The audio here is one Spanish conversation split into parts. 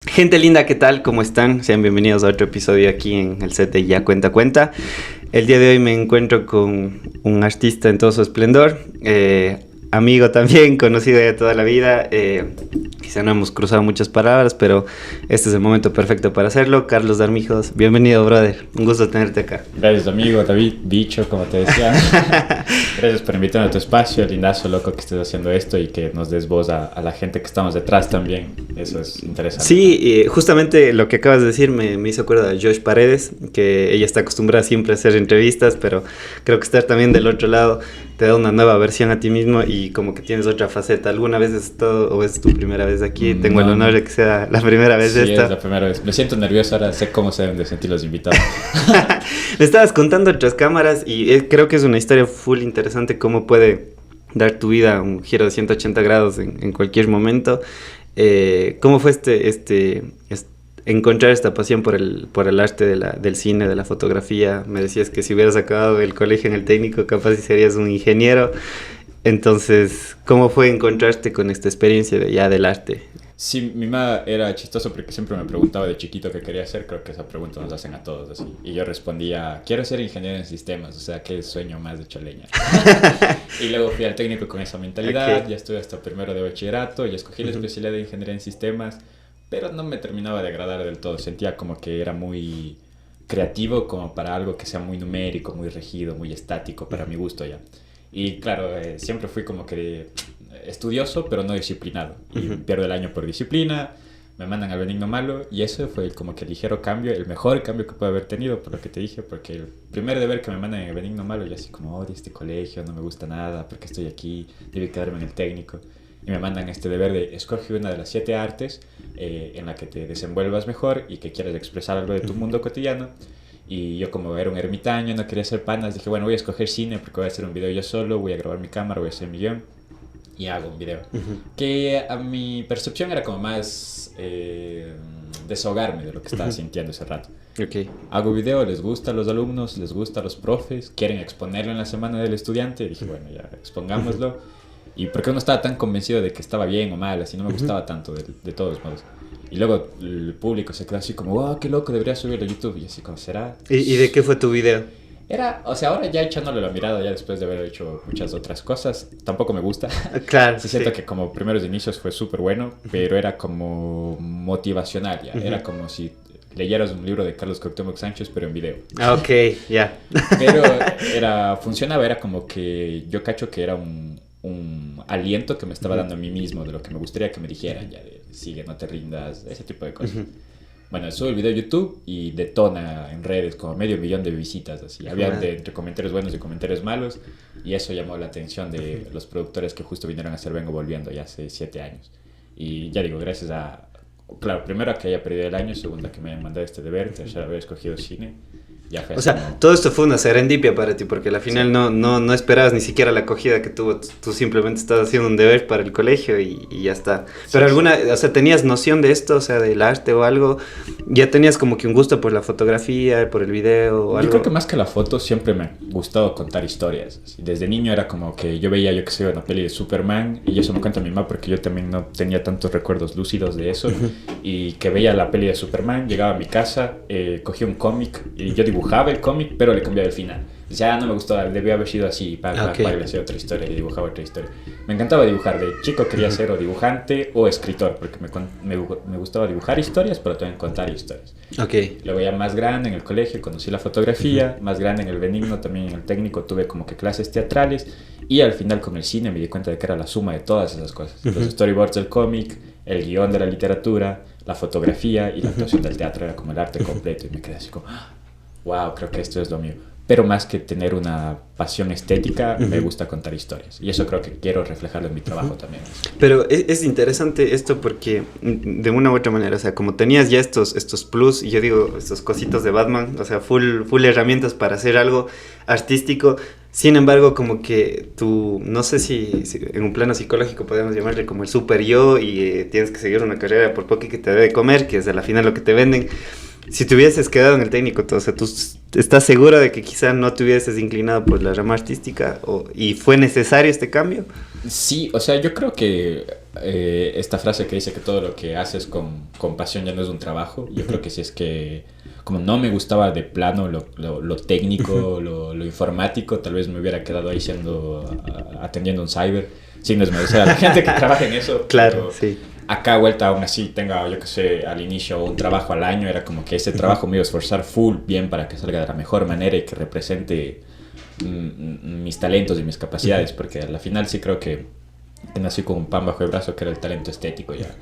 Gente linda, ¿qué tal? ¿Cómo están? Sean bienvenidos a otro episodio aquí en el set de Ya Cuenta Cuenta. El día de hoy me encuentro con un artista en todo su esplendor, amigo también, conocido de toda la vida. Quizá no hemos cruzado muchas palabras, pero este es el momento perfecto para hacerlo. Carlos Darmijos, bienvenido, brother. Un gusto tenerte acá. Gracias, amigo David, bicho, como te decía. Gracias por invitarme a tu espacio, lindazo, loco, que estés haciendo esto y que nos des voz a la gente que estamos detrás también. Eso es interesante. Sí, justamente lo que acabas de decir me hizo acuerdo a Josh Paredes, que ella está acostumbrada siempre a hacer entrevistas, pero creo que estar también del otro lado te da una nueva versión a ti mismo y como que tienes otra faceta. ¿Alguna vez has estado o es tu primera vez aquí? Tengo el honor de que sea la primera vez sí, esta. Es la primera vez. Me siento nervioso, ahora sé cómo se deben de sentir los invitados. Me estabas contando otras cámaras y creo que es una historia full interesante cómo puede dar tu vida un giro de 180 grados en cualquier momento. ¿Cómo fue encontrar esta pasión por el arte del cine, de la fotografía? Me decías que si hubieras acabado el colegio en el técnico, capaz si serías un ingeniero. Entonces, ¿cómo fue encontrarte con esta experiencia del arte? Sí, mi mamá era chistoso porque siempre me preguntaba de chiquito qué quería hacer. Creo que esa pregunta nos hacen a todos así. Y yo respondía, quiero ser ingeniero en sistemas. O sea, qué sueño más de choleña. Y luego fui al técnico con esa mentalidad. Okay. Ya estuve hasta primero de bachillerato y escogí la especialidad de ingeniería en sistemas. Pero no me terminaba de agradar del todo. Sentía como que era muy creativo como para algo que sea muy numérico, muy rígido, muy estático para mi gusto ya. Y claro, siempre fui como que estudioso, pero no disciplinado. Y pierdo el año por disciplina, me mandan al benigno malo. Y eso fue como que el ligero cambio, el mejor cambio que pude haber tenido, por lo que te dije. Porque el primer deber que me mandan en el benigno malo, yo así como, odio este colegio, no me gusta nada, porque estoy aquí, debo quedarme en el técnico. Y me mandan este deber de escoge una de las 7 artes en la que te desenvuelvas mejor y que quieras expresar algo de tu mundo cotidiano. Y yo como era un ermitaño, no quería hacer panas, dije, bueno, voy a escoger cine porque voy a hacer un video yo solo, voy a grabar mi cámara, voy a hacer mi guión y hago un video. Que a mi percepción era como más desahogarme de lo que estaba sintiendo ese rato. Okay. Hago video, les gusta a los alumnos, les gusta a los profes, quieren exponerlo en la semana del estudiante. Y dije, bueno, ya expongámoslo. Y porque no estaba tan convencido de que estaba bien o mal, así no me gustaba tanto de todos modos. Y luego el público se quedó así como, wow, qué loco, debería subirlo a YouTube. Y así como, ¿será? ¿Y de qué fue tu video? Era, o sea, ahora ya echándole la mirada, ya después de haber hecho muchas otras cosas, tampoco me gusta. Claro. Sí, siento que como primeros inicios fue súper bueno, pero era como motivacional ya. Era como si leyeras un libro de Carlos Cuauhtémoc Sánchez, pero en video. Ah, ok, ya. Pero funcionaba, era como que yo cacho que era un aliento que me estaba dando a mí mismo de lo que me gustaría que me dijeran, ya de sigue, no te rindas, ese tipo de cosas. Bueno, subo el video a YouTube y detona en redes como 500,000 de visitas, así. Había entre comentarios buenos y comentarios malos, y eso llamó la atención de los productores que justo vinieron a hacer Vengo Volviendo ya hace 7 años. Y ya digo, gracias a, claro, primero a que haya perdido el año, segundo a que me hayan mandado este deber, tercero a haber escogido cine. O sea, todo esto fue una serendipia para ti, porque al final sí. no esperabas ni siquiera la acogida que tuvo. Tú simplemente estabas haciendo un deber para el colegio y ya está. Pero o sea, ¿tenías noción de esto, o sea, del arte o algo? ¿Ya tenías como que un gusto por la fotografía, por el video o algo? Yo creo que más que la foto siempre me ha gustado contar historias. Desde niño era como que yo veía, yo que sé, una peli de Superman, y eso me cuenta mi mamá porque yo también no tenía tantos recuerdos lúcidos de eso, y que veía la peli de Superman, llegaba a mi casa, cogía un cómic y yo dibujaba el cómic, pero le cambiaba el final. Ya no me gustaba, debía haber sido así para hacer otra historia, y dibujaba otra historia. Me encantaba dibujar, de chico quería ser o dibujante o escritor, porque me gustaba dibujar historias, pero también contar historias. Luego ya más grande en el colegio conocí la fotografía, más grande en el benigno, también en el técnico tuve como que clases teatrales, y al final con el cine me di cuenta de que era la suma de todas esas cosas. Los storyboards del cómic, el guión de la literatura, la fotografía y la actuación del teatro era como el arte completo, y me quedé así como, wow, creo que esto es lo mío. Pero más que tener una pasión estética, me gusta contar historias. Y eso creo que quiero reflejarlo en mi trabajo también. Pero es interesante esto porque, de una u otra manera, o sea, como tenías ya estos plus, y yo digo, estos cositos de Batman, o sea, full herramientas para hacer algo artístico. Sin embargo, como que tú, no sé si en un plano psicológico podemos llamarle como el super yo, y tienes que seguir una carrera por poco que te debe comer, que es a la final lo que te venden. Si te hubieses quedado en el técnico, o sea, ¿tú estás seguro de que quizá no te hubieses inclinado por la rama artística y fue necesario este cambio? Sí, o sea, yo creo que esta frase que dice que todo lo que haces con pasión ya no es un trabajo. Yo creo que si es que, como no me gustaba de plano lo técnico, lo informático, tal vez me hubiera quedado ahí atendiendo un cyber, sin desmerecer a la gente que trabaja en eso. Claro, sí. Acá vuelta aún así tenga, yo que sé, al inicio un trabajo al año, era como que ese trabajo me iba a esforzar full bien para que salga de la mejor manera y que represente mis talentos y mis capacidades, porque al final sí creo que nací con un pan bajo el brazo que era el talento estético ya,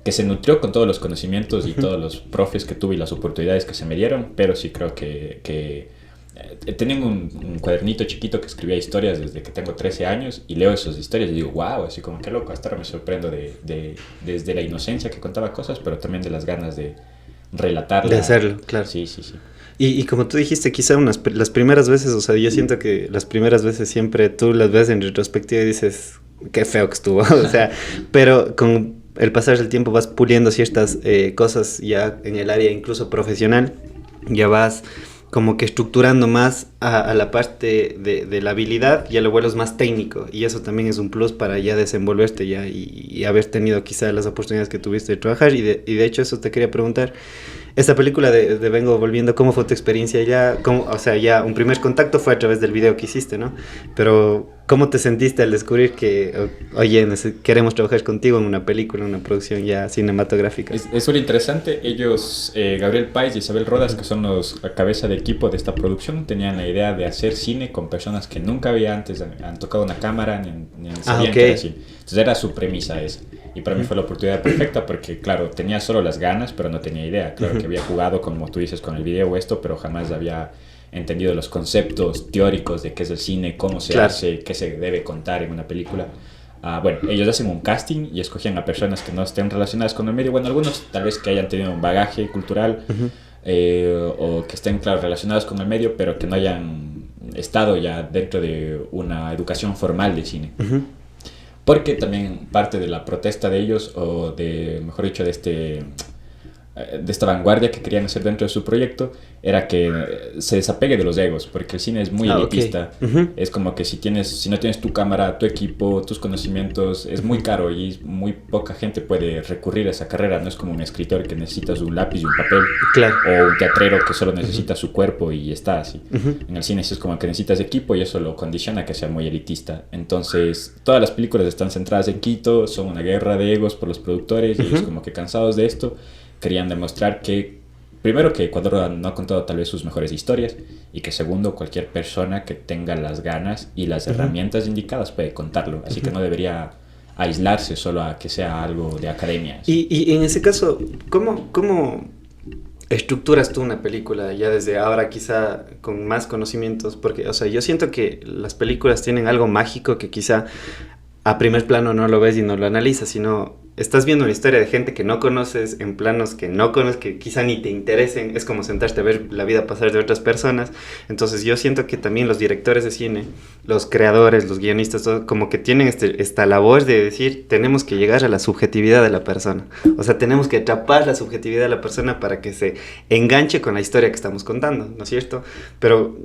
que se nutrió con todos los conocimientos y todos los profes que tuve y las oportunidades que se me dieron, pero sí creo que tenía un cuadernito chiquito que escribía historias desde que tengo 13 años y leo esas historias y digo, wow, así como qué loco, hasta ahora me sorprendo desde la inocencia que contaba cosas, pero también de las ganas de relatarla. De hacerlo, claro. Sí, sí, sí. Y como tú dijiste, quizá las primeras veces, o sea, yo siento que las primeras veces siempre tú las ves en retrospectiva y dices, qué feo que estuvo, o sea, pero con el pasar del tiempo vas puliendo ciertas cosas ya en el área incluso profesional, ya vas como que estructurando más a la parte de la habilidad, ya lo vuelves más técnico y eso también es un plus para ya desenvolverte ya y haber tenido quizá las oportunidades que tuviste de trabajar y de hecho eso te quería preguntar. Esta película de Vengo Volviendo, ¿cómo fue tu experiencia ya? O sea, ya un primer contacto fue a través del video que hiciste, ¿no? Pero, ¿cómo te sentiste al descubrir que, oye, queremos trabajar contigo en una película, en una producción ya cinematográfica? Es muy interesante. Ellos, Gabriel Páez y Isabel Rodas, que son la cabeza de equipo de esta producción, tenían la idea de hacer cine con personas que nunca había antes han tocado una cámara ni sabían que era así. Entonces era su premisa esa. Y para mí fue la oportunidad perfecta porque, claro, tenía solo las ganas, pero no tenía idea. Claro que había jugado, como tú dices, con el video o esto, pero jamás había entendido los conceptos teóricos de qué es el cine, cómo se hace, qué se debe contar en una película. Bueno, ellos hacen un casting y escogían a personas que no estén relacionadas con el medio. Bueno, algunos tal vez que hayan tenido un bagaje cultural o que estén, claro, relacionados con el medio, pero que no hayan estado ya dentro de una educación formal de cine. Porque también parte de la protesta de ellos, o de, mejor dicho, de esta vanguardia que querían hacer dentro de su proyecto, era que se desapegue de los egos, porque el cine es muy elitista. Es como que si no tienes tu cámara, tu equipo, tus conocimientos, es muy caro y muy poca gente puede recurrir a esa carrera. No es como un escritor que necesitas un lápiz y un papel, o un teatrero que solo necesita su cuerpo y está así. En el cine sí es como que necesitas equipo y eso lo condiciona a que sea muy elitista. Entonces todas las películas están centradas en Quito, son una guerra de egos por los productores y ellos como que cansados de esto querían demostrar que, primero, que Ecuador no ha contado tal vez sus mejores historias y que, segundo, cualquier persona que tenga las ganas y las herramientas indicadas puede contarlo. Así que no debería aislarse solo a que sea algo de academias. Y en ese caso, ¿cómo estructuras tú una película ya desde ahora quizá con más conocimientos? Porque, o sea, yo siento que las películas tienen algo mágico que quizá a primer plano no lo ves y no lo analizas, sino estás viendo una historia de gente que no conoces, en planos que no conoces, que quizá ni te interesen, es como sentarte a ver la vida pasar de otras personas. Entonces yo siento que también los directores de cine, los creadores, los guionistas, todo, como que tienen esta labor de decir, tenemos que llegar a la subjetividad de la persona. O sea, tenemos que atrapar la subjetividad de la persona para que se enganche con la historia que estamos contando, ¿no es cierto? Pero,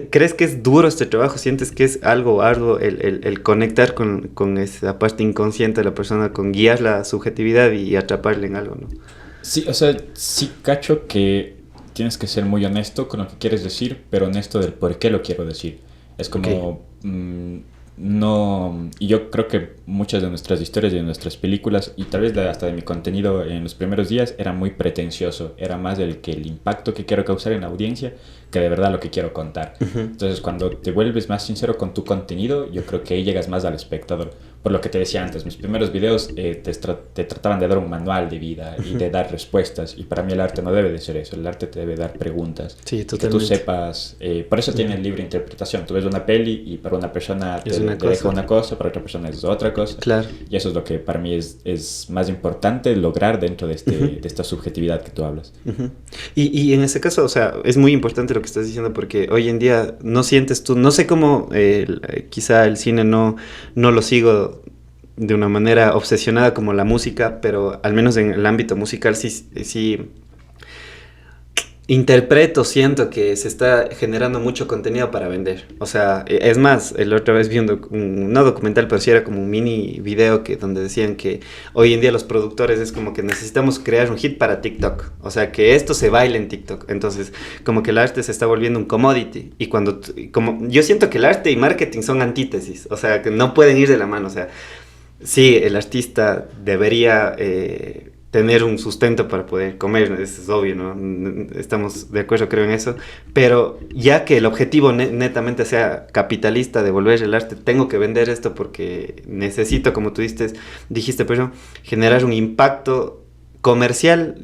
¿crees que es duro este trabajo? ¿Sientes que es algo arduo el conectar con esa parte inconsciente de la persona, con guiar la subjetividad y atraparle en algo, ¿no? Sí, o sea, sí cacho que tienes que ser muy honesto con lo que quieres decir, pero honesto del por qué lo quiero decir. Es como, no, y yo creo que muchas de nuestras historias y de nuestras películas, y tal vez hasta de mi contenido en los primeros días, era muy pretencioso, era más el impacto que quiero causar en la audiencia que de verdad lo que quiero contar. Entonces, cuando te vuelves más sincero con tu contenido, yo creo que ahí llegas más al espectador. Por lo que te decía antes, mis primeros videos te trataban de dar un manual de vida y de dar respuestas, y para mí el arte no debe de ser eso, el arte te debe dar preguntas. Sí, totalmente. Que tú sepas, por eso tiene libre interpretación. Tú ves una peli y para una persona te deja una cosa, para otra persona es otra cosa. Claro. Y eso es lo que para mí es más importante lograr dentro de esta subjetividad que tú hablas. Y en ese caso, o sea, es muy importante lo que estás diciendo, porque hoy en día no sientes tú, no sé cómo quizá el cine no lo sigo de una manera obsesionada como la música, pero al menos en el ámbito musical sí Interpreto, siento que se está generando mucho contenido para vender. O sea, es más, la otra vez vi no documental, pero sí era como un mini video donde decían que hoy en día los productores es como que necesitamos crear un hit para TikTok. O sea, que esto se baile en TikTok. Entonces, como que el arte se está volviendo un commodity. Y como yo siento que el arte y marketing son antítesis. O sea, que no pueden ir de la mano. O sea, sí, el artista debería tener un sustento para poder comer, eso es obvio, ¿no? Estamos de acuerdo, creo, en eso, pero ya que el objetivo netamente sea capitalista, devolver el arte, tengo que vender esto porque necesito, como tú dijiste, pero generar un impacto comercial.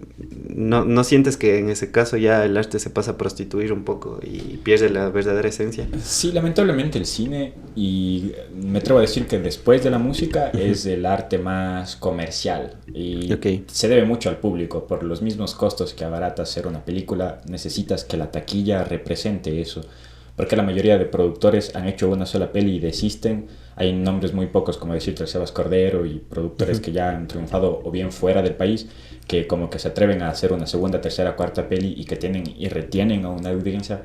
¿No sientes que en ese caso ya el arte se pasa a prostituir un poco y pierde la verdadera esencia? Sí, lamentablemente el cine, y me atrevo a decir que después de la música, es el arte más comercial y se debe mucho al público. Por los mismos costos que abarata hacer una película, necesitas que la taquilla represente eso, porque la mayoría de productores han hecho una sola peli y desisten. Hay nombres muy pocos, como decirte el Sebas Cordero, y productores que ya han triunfado o bien fuera del país, que como que se atreven a hacer una segunda, tercera, cuarta peli y que tienen y retienen a una audiencia.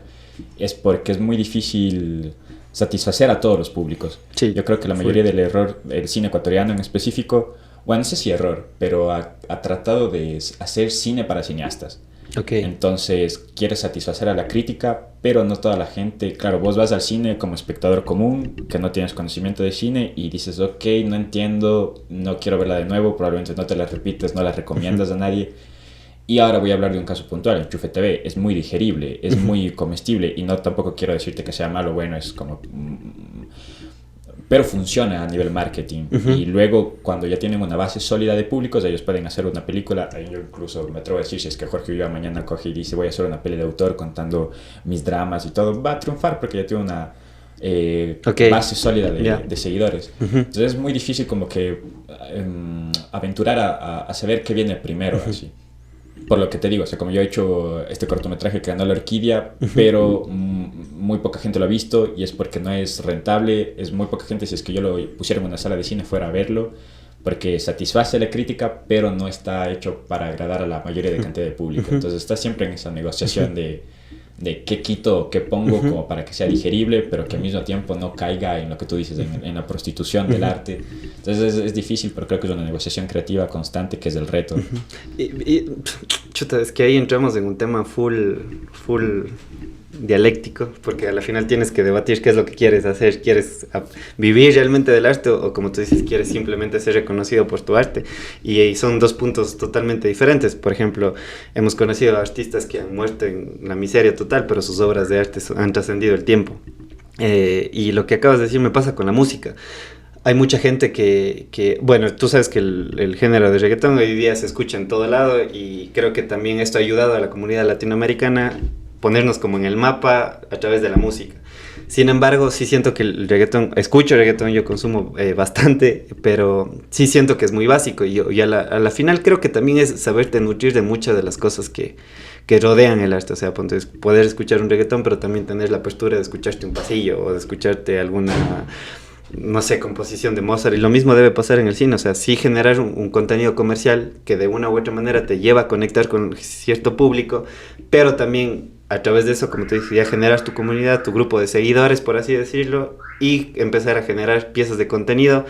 Es porque es muy difícil satisfacer a todos los públicos. Sí, yo creo que la mayoría del error, el cine ecuatoriano en específico, bueno, no sé si error, pero ha tratado de hacer cine para cineastas. Entonces quiere satisfacer a la crítica, pero no toda la gente. Claro, vos vas al cine como espectador común, que no tienes conocimiento de cine, y dices, ok, no entiendo, no quiero verla de nuevo, probablemente no te la repites, no la recomiendas a nadie. Y ahora voy a hablar de un caso puntual. Enchufe TV es muy digerible, es muy comestible, y no tampoco quiero decirte que sea malo o bueno, es como... pero funciona a nivel marketing. Y luego, cuando ya tienen una base sólida de públicos, ellos pueden hacer una película. Yo incluso me atrevo a decir, si es que Jorge Viva mañana coge y dice, voy a hacer una peli de autor contando mis dramas y todo, va a triunfar porque ya tiene una base sólida de seguidores. Entonces es muy difícil como que aventurar a saber qué viene primero, así. Por lo que te digo, o sea, como yo he hecho este cortometraje que ganó la Orquídea, pero muy poca gente lo ha visto, y es porque no es rentable. Es muy poca gente, si es que yo lo pusiera en una sala de cine, fuera a verlo, porque satisface la crítica, pero no está hecho para agradar a la mayoría de cantidad de público. Entonces está siempre en esa negociación de qué quito o qué pongo como para que sea digerible, pero que al mismo tiempo no caiga en lo que tú dices, en la prostitución del arte. Entonces es difícil, pero creo que es una negociación creativa constante, que es el reto. Chuta, es que ahí entramos en un tema full dialéctico, porque a la final tienes que debatir qué es lo que quieres hacer. ¿Quieres vivir realmente del arte o como tú dices, quieres simplemente ser reconocido por tu arte? Y son dos puntos totalmente diferentes. Por ejemplo, hemos conocido a artistas que han muerto en la miseria total, pero sus obras de arte han trascendido el tiempo. Y lo que acabas de decir me pasa con la música. Hay mucha gente bueno, tú sabes que el género de reggaetón hoy día se escucha en todo lado, y creo que también esto ha ayudado a la comunidad latinoamericana ponernos como en el mapa a través de la música. Sin embargo, sí siento que el reggaetón, escucho reggaetón, yo consumo bastante, pero sí siento que es muy básico, y a la final creo que también es saberte nutrir de muchas de las cosas que rodean el arte. O sea, poder escuchar un reggaetón, pero también tener la apertura de escucharte un pasillo o de escucharte alguna, no sé, composición de Mozart. Y lo mismo debe pasar en el cine. O sea, sí generar un contenido comercial que de una u otra manera te lleva a conectar con cierto público, pero también a través de eso, como te dije, ya generas tu comunidad, tu grupo de seguidores, por así decirlo, y empezar a generar piezas de contenido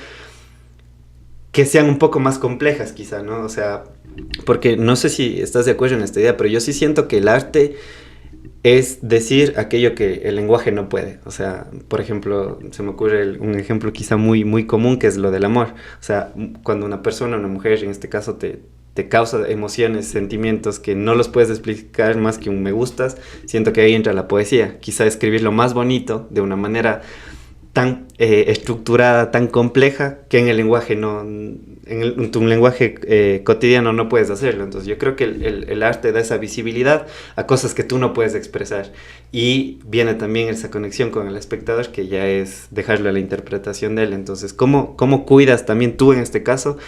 que sean un poco más complejas quizá, ¿no? O sea, porque no sé si estás de acuerdo en esta idea, pero yo sí siento que el arte es decir aquello que el lenguaje no puede. O sea, por ejemplo, se me ocurre un ejemplo quizá muy común, que es lo del amor. O sea, cuando una persona, una mujer en este caso, te causa emociones, sentimientos que no los puedes explicar más que un me gustas, siento que ahí entra la poesía. Quizá escribir lo más bonito de una manera tan estructurada, tan compleja, que en el lenguaje en tu lenguaje cotidiano no puedes hacerlo. Entonces yo creo que el arte da esa visibilidad a cosas que tú no puedes expresar, y viene también esa conexión con el espectador, que ya es dejarlo a la interpretación de él. Entonces, ¿cómo cuidas también tú en este caso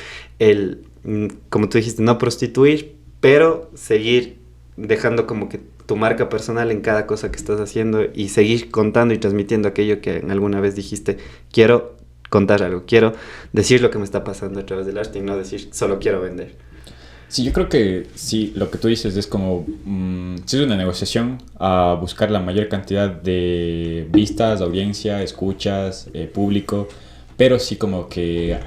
como tú dijiste, no prostituir, pero seguir dejando como que tu marca personal en cada cosa que estás haciendo, y seguir contando y transmitiendo aquello que alguna vez dijiste: quiero contar algo, quiero decir lo que me está pasando a través del arte, y no decir solo quiero vender? Sí, yo creo que sí, lo que tú dices es como, sí es una negociación a buscar la mayor cantidad de vistas, audiencia, escuchas, público, pero sí como que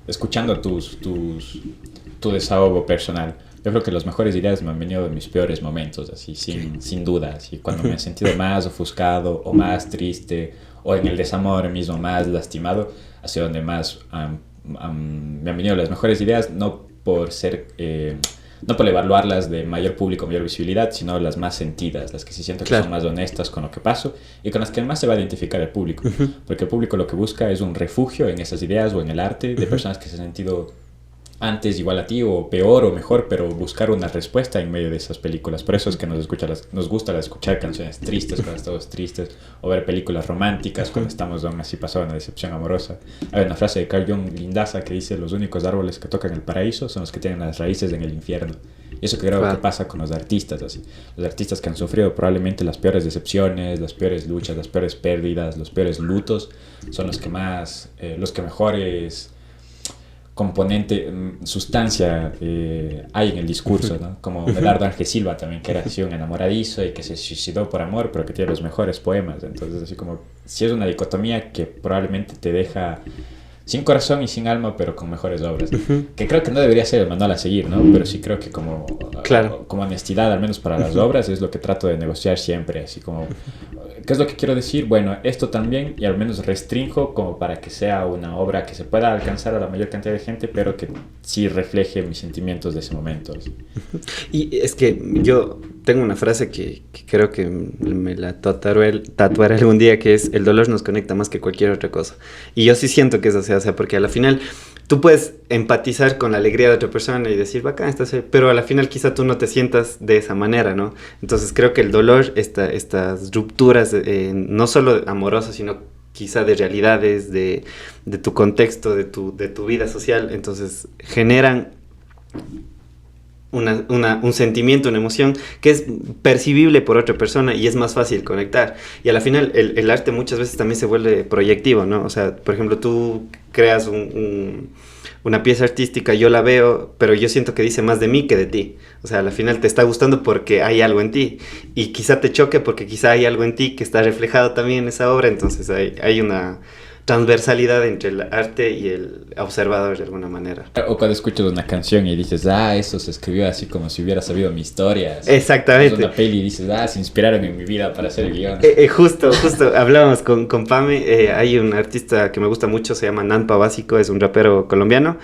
escuchando tu desahogo personal. Yo creo que las mejores ideas me han venido de mis peores momentos, así, sin duda, así, cuando me he sentido más ofuscado o más triste o en el desamor mismo más lastimado, ha sido donde más me han venido las mejores ideas, no por ser, no por evaluarlas de mayor público, mayor visibilidad, sino las más sentidas, las que sí siento que Claro. son más honestas con lo que paso y con las que más se va a identificar el público, porque el público lo que busca es un refugio en esas ideas o en el arte de personas que se han sentido antes igual a ti o peor o mejor, pero buscar una respuesta en medio de esas películas. Por eso es que nos gusta escuchar canciones tristes cuando estamos tristes o ver películas románticas cuando estamos aún así pasando una decepción amorosa. Hay una frase de Carl Jung lindaza que dice: los únicos árboles que tocan el paraíso son los que tienen las raíces en el infierno. Y eso creo que pasa con los artistas, así. Los artistas que han sufrido probablemente las peores decepciones, las peores luchas, las peores pérdidas, los peores lutos, son los que más, los que mejores componente, sustancia hay en el discurso, ¿no? Como Medardo Ángel Silva también, que era así un enamoradizo y que se suicidó por amor, pero que tiene los mejores poemas. Entonces, así como, si es una dicotomía que probablemente te deja sin corazón y sin alma, pero con mejores obras. Que creo que no debería ser el manual a seguir, ¿no? Pero sí creo que como honestidad, al menos para las obras, es lo que trato de negociar siempre. Así como, ¿qué es lo que quiero decir? Bueno, esto también, y al menos restrinjo como para que sea una obra que se pueda alcanzar a la mayor cantidad de gente, pero que sí refleje mis sentimientos de ese momento. Así. Y es que yo tengo una frase que creo que me la tatuaré algún día, que es: el dolor nos conecta más que cualquier otra cosa. Y yo sí siento que eso se hace, porque a la final tú puedes empatizar con la alegría de otra persona y decir, bacán, pero a la final quizá tú no te sientas de esa manera, ¿no? Entonces creo que el dolor, estas rupturas, no solo amorosas, sino quizá de realidades, de tu contexto, de tu vida social, entonces generan un sentimiento, una emoción que es percibible por otra persona y es más fácil conectar. Y a la final el arte muchas veces también se vuelve proyectivo, ¿no? O sea, por ejemplo, tú creas una pieza artística, yo la veo, pero yo siento que dice más de mí que de ti. O sea, a la final te está gustando porque hay algo en ti. Y quizá te choque porque quizá hay algo en ti que está reflejado también en esa obra. Entonces hay una transversalidad entre el arte y el observador de alguna manera. O cuando escuchas una canción y dices, eso se escribió así como si hubiera sabido mi historia. Exactamente. Es una peli y dices, se inspiraron en mi vida para hacer el guión. Justo, hablábamos con Pame, hay un artista que me gusta mucho, se llama Nampa Básico, es un rapero colombiano,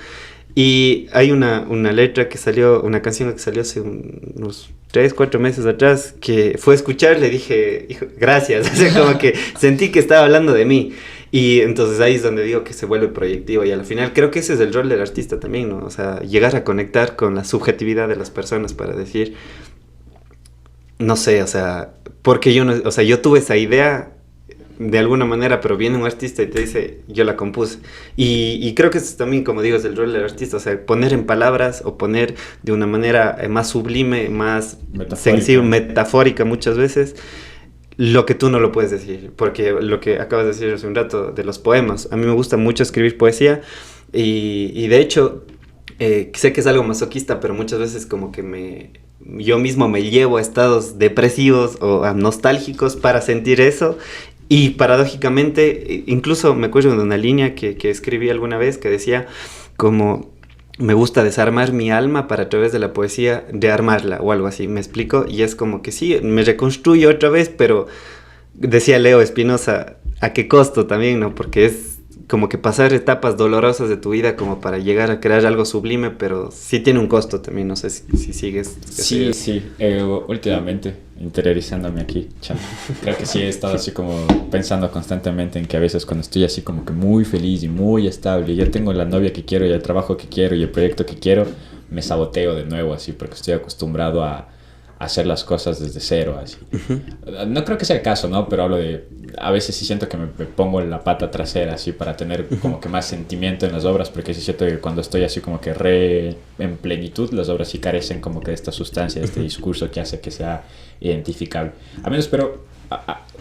y hay una letra que salió, una canción que salió hace unos 3-4 meses atrás, que fue a escuchar, le dije, hijo, gracias, o sea, como que sentí que estaba hablando de mí. Y entonces ahí es donde digo que se vuelve proyectivo, y al final creo que ese es el rol del artista también, ¿no? O sea, llegar a conectar con la subjetividad de las personas para decir, no sé, o sea, porque yo tuve esa idea de alguna manera, pero viene un artista y te dice, yo la compuse. Y creo que eso también, como digo, es el rol del artista, o sea, poner en palabras o poner de una manera más sublime, más sensible, metafórica muchas veces, lo que tú no lo puedes decir, porque lo que acabas de decir hace un rato de los poemas, a mí me gusta mucho escribir poesía y de hecho sé que es algo masoquista, pero muchas veces como que yo mismo me llevo a estados depresivos o a nostálgicos para sentir eso, y paradójicamente incluso me acuerdo de una línea que escribí alguna vez que decía como: me gusta desarmar mi alma para a través de la poesía rearmarla, o algo así, ¿me explico? Y es como que sí, me reconstruyo otra vez, pero decía Leo Espinosa, ¿a qué costo también, no? Porque es como que pasar etapas dolorosas de tu vida como para llegar a crear algo sublime, pero sí tiene un costo también, no sé si sigues. Sí, últimamente, interiorizándome aquí, creo que sí he estado así como pensando constantemente en que a veces cuando estoy así como que muy feliz y muy estable, y ya tengo la novia que quiero y el trabajo que quiero y el proyecto que quiero, me saboteo de nuevo así porque estoy acostumbrado a hacer las cosas desde cero, así. No creo que sea el caso, ¿no? Pero hablo de... A veces sí siento que me pongo en la pata trasera, así, para tener como que más sentimiento en las obras, porque sí siento que cuando estoy así como que en plenitud, las obras sí carecen como que de esta sustancia, de este discurso que hace que sea identificable. A menos, pero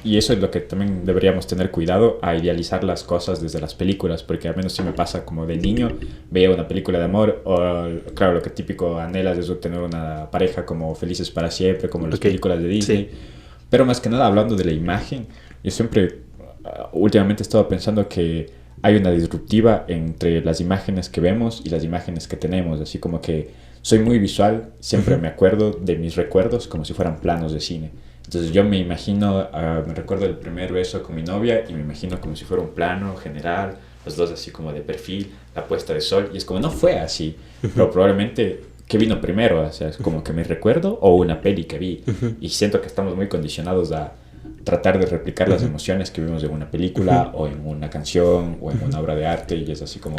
y eso es lo que también deberíamos tener cuidado, a idealizar las cosas desde las películas, porque al menos sí me pasa como de niño, veía una película de amor, o claro, lo que típico anhelas es obtener una pareja como Felices para Siempre, como las películas de Disney, sí. Pero más que nada hablando de la imagen, yo siempre, últimamente he estado pensando que hay una disruptiva entre las imágenes que vemos y las imágenes que tenemos, así como que soy muy visual, siempre me acuerdo de mis recuerdos como si fueran planos de cine. Entonces yo me imagino, me recuerdo el primer beso con mi novia y me imagino como si fuera un plano general, los dos así como de perfil, la puesta de sol, y es como no fue así, pero probablemente, ¿qué vino primero? O sea, es como que mi recuerdo o una peli que vi, y siento que estamos muy condicionados a tratar de replicar las emociones que vimos en una película o en una canción o en una obra de arte, y es así como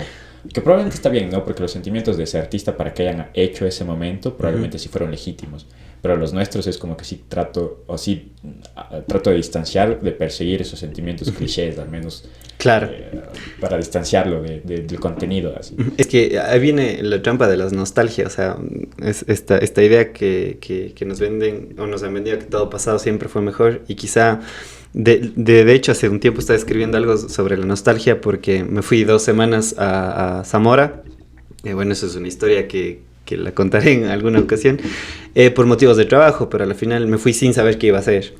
que probablemente está bien, ¿no? Porque los sentimientos de ese artista para que hayan hecho ese momento probablemente sí fueron legítimos, pero los nuestros es como que sí trato de distanciar, de perseguir esos sentimientos clichés, al menos claro, para distanciarlo del contenido, así. Es que ahí viene la trampa de las nostalgias, o sea, es esta idea que nos venden o nos han vendido que todo pasado siempre fue mejor, y quizá de hecho hace un tiempo estaba escribiendo algo sobre la nostalgia porque me fui 2 semanas a Zamora. Bueno, eso es una historia que la contaré en alguna ocasión, por motivos de trabajo, pero al final me fui sin saber qué iba a hacer,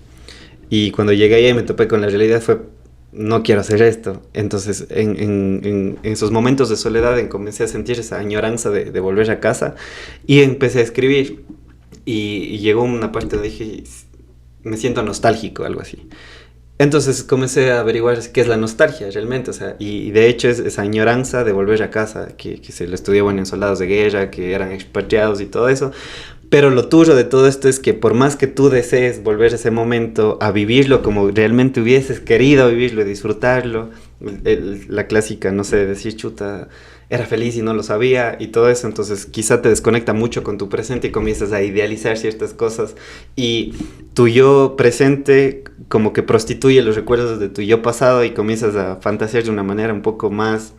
y cuando llegué ahí me topé con la realidad, fue no quiero hacer esto. Entonces en esos momentos de soledad comencé a sentir esa añoranza de volver a casa, y empecé a escribir, y llegó una parte donde dije me siento nostálgico, algo así. Entonces comencé a averiguar qué es la nostalgia realmente, o sea, y de hecho es esa añoranza de volver a casa, que se lo estudió, bueno, en soldados de guerra, que eran expatriados y todo eso. Pero lo tuyo de todo esto es que por más que tú desees volver a ese momento, a vivirlo como realmente hubieses querido vivirlo y disfrutarlo, la clásica, no sé, decir chuta, era feliz y no lo sabía y todo eso, entonces quizá te desconecta mucho con tu presente y comienzas a idealizar ciertas cosas, y tu yo presente como que prostituye los recuerdos de tu yo pasado y comienzas a fantasear de una manera un poco más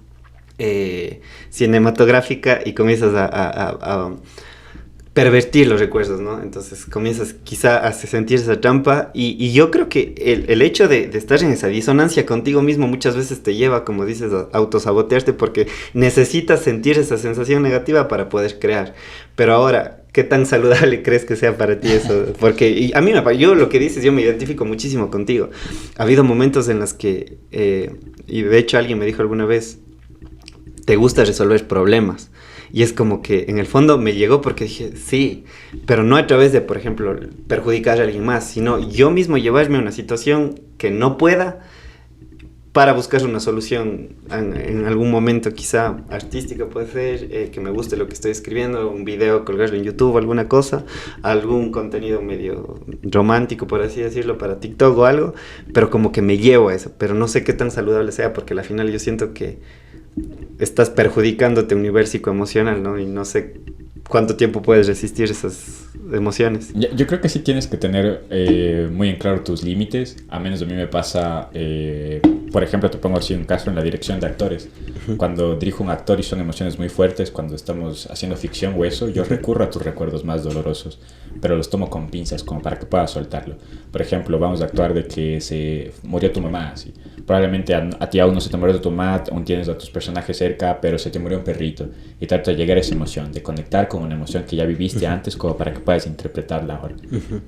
cinematográfica, y comienzas a pervertir los recuerdos, ¿no? Entonces comienzas quizá a sentir esa trampa, y yo creo que el hecho de estar en esa disonancia contigo mismo muchas veces te lleva, como dices, a autosabotearte, porque necesitas sentir esa sensación negativa para poder crear. Pero ahora, ¿qué tan saludable crees que sea para ti eso? Porque y a mí yo lo que dices, yo me identifico muchísimo contigo. Ha habido momentos en los que, y de hecho alguien me dijo alguna vez, te gusta resolver problemas. Y es como que en el fondo me llegó porque dije, sí, pero no a través de, por ejemplo, perjudicar a alguien más, sino yo mismo llevarme a una situación que no pueda para buscar una solución en algún momento, quizá artística puede ser, que me guste lo que estoy escribiendo, un video, colgarlo en YouTube, alguna cosa, algún contenido medio romántico, por así decirlo, para TikTok o algo, pero como que me llevo a eso, pero no sé qué tan saludable sea, porque al final yo siento que estás perjudicándote a un nivel psicoemocional, ¿no? Y no sé cuánto tiempo puedes resistir esas emociones. Yo creo que sí tienes que tener muy en claro tus límites. A menos a mí me pasa, por ejemplo, te pongo así un caso en la dirección de actores. Cuando dirijo un actor y son emociones muy fuertes, cuando estamos haciendo ficción o eso, yo recurro a tus recuerdos más dolorosos, pero los tomo con pinzas como para que puedas soltarlo. Por ejemplo, vamos a actuar de que se murió tu mamá, así. Probablemente a ti aún no se te murió tu mamá, aún tienes a tus personajes cerca, pero se te murió un perrito, y trata de llegar a esa emoción, de conectar con una emoción que ya viviste antes, como para que puedas interpretarla ahora.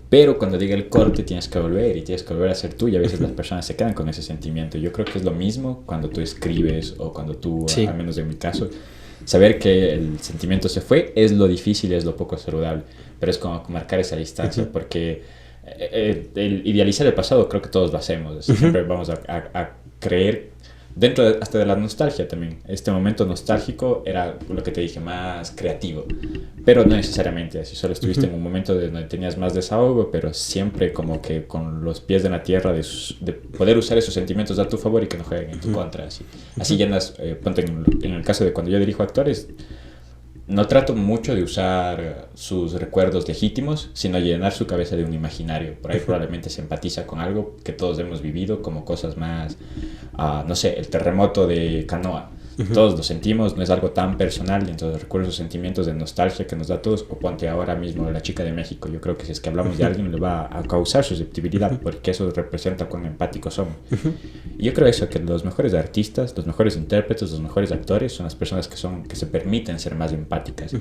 Pero cuando llegue el corte tienes que volver a ser tú, y a veces las personas se quedan con ese sentimiento. Yo creo que es lo mismo cuando tú escribes o cuando tú, sí, al menos en mi caso, saber que el sentimiento se fue es lo difícil, es lo poco saludable, pero es como marcar esa distancia, porque el idealizar el pasado creo que todos lo hacemos, siempre vamos a creer dentro hasta de la nostalgia también. Este momento nostálgico era lo que te dije, más creativo, pero no necesariamente así, solo estuviste en un momento donde tenías más desahogo, pero siempre como que con los pies en la tierra de poder usar esos sentimientos a tu favor y que no jueguen en tu contra, así llenas, ponte en el caso de cuando yo dirijo actores, no trato mucho de usar sus recuerdos legítimos, sino llenar su cabeza de un imaginario. Por ahí probablemente se empatiza con algo que todos hemos vivido, como cosas más, no sé, el terremoto de Canoa. Todos lo sentimos, no es algo tan personal, y entonces recuerdo esos sentimientos de nostalgia que nos da a todos. O ponte ahora mismo la chica de México, yo creo que si es que hablamos de alguien le va a causar susceptibilidad, porque eso representa cuán empáticos somos. Y yo creo eso, que los mejores artistas, los mejores intérpretes, los mejores actores son las personas que se permiten ser más empáticas,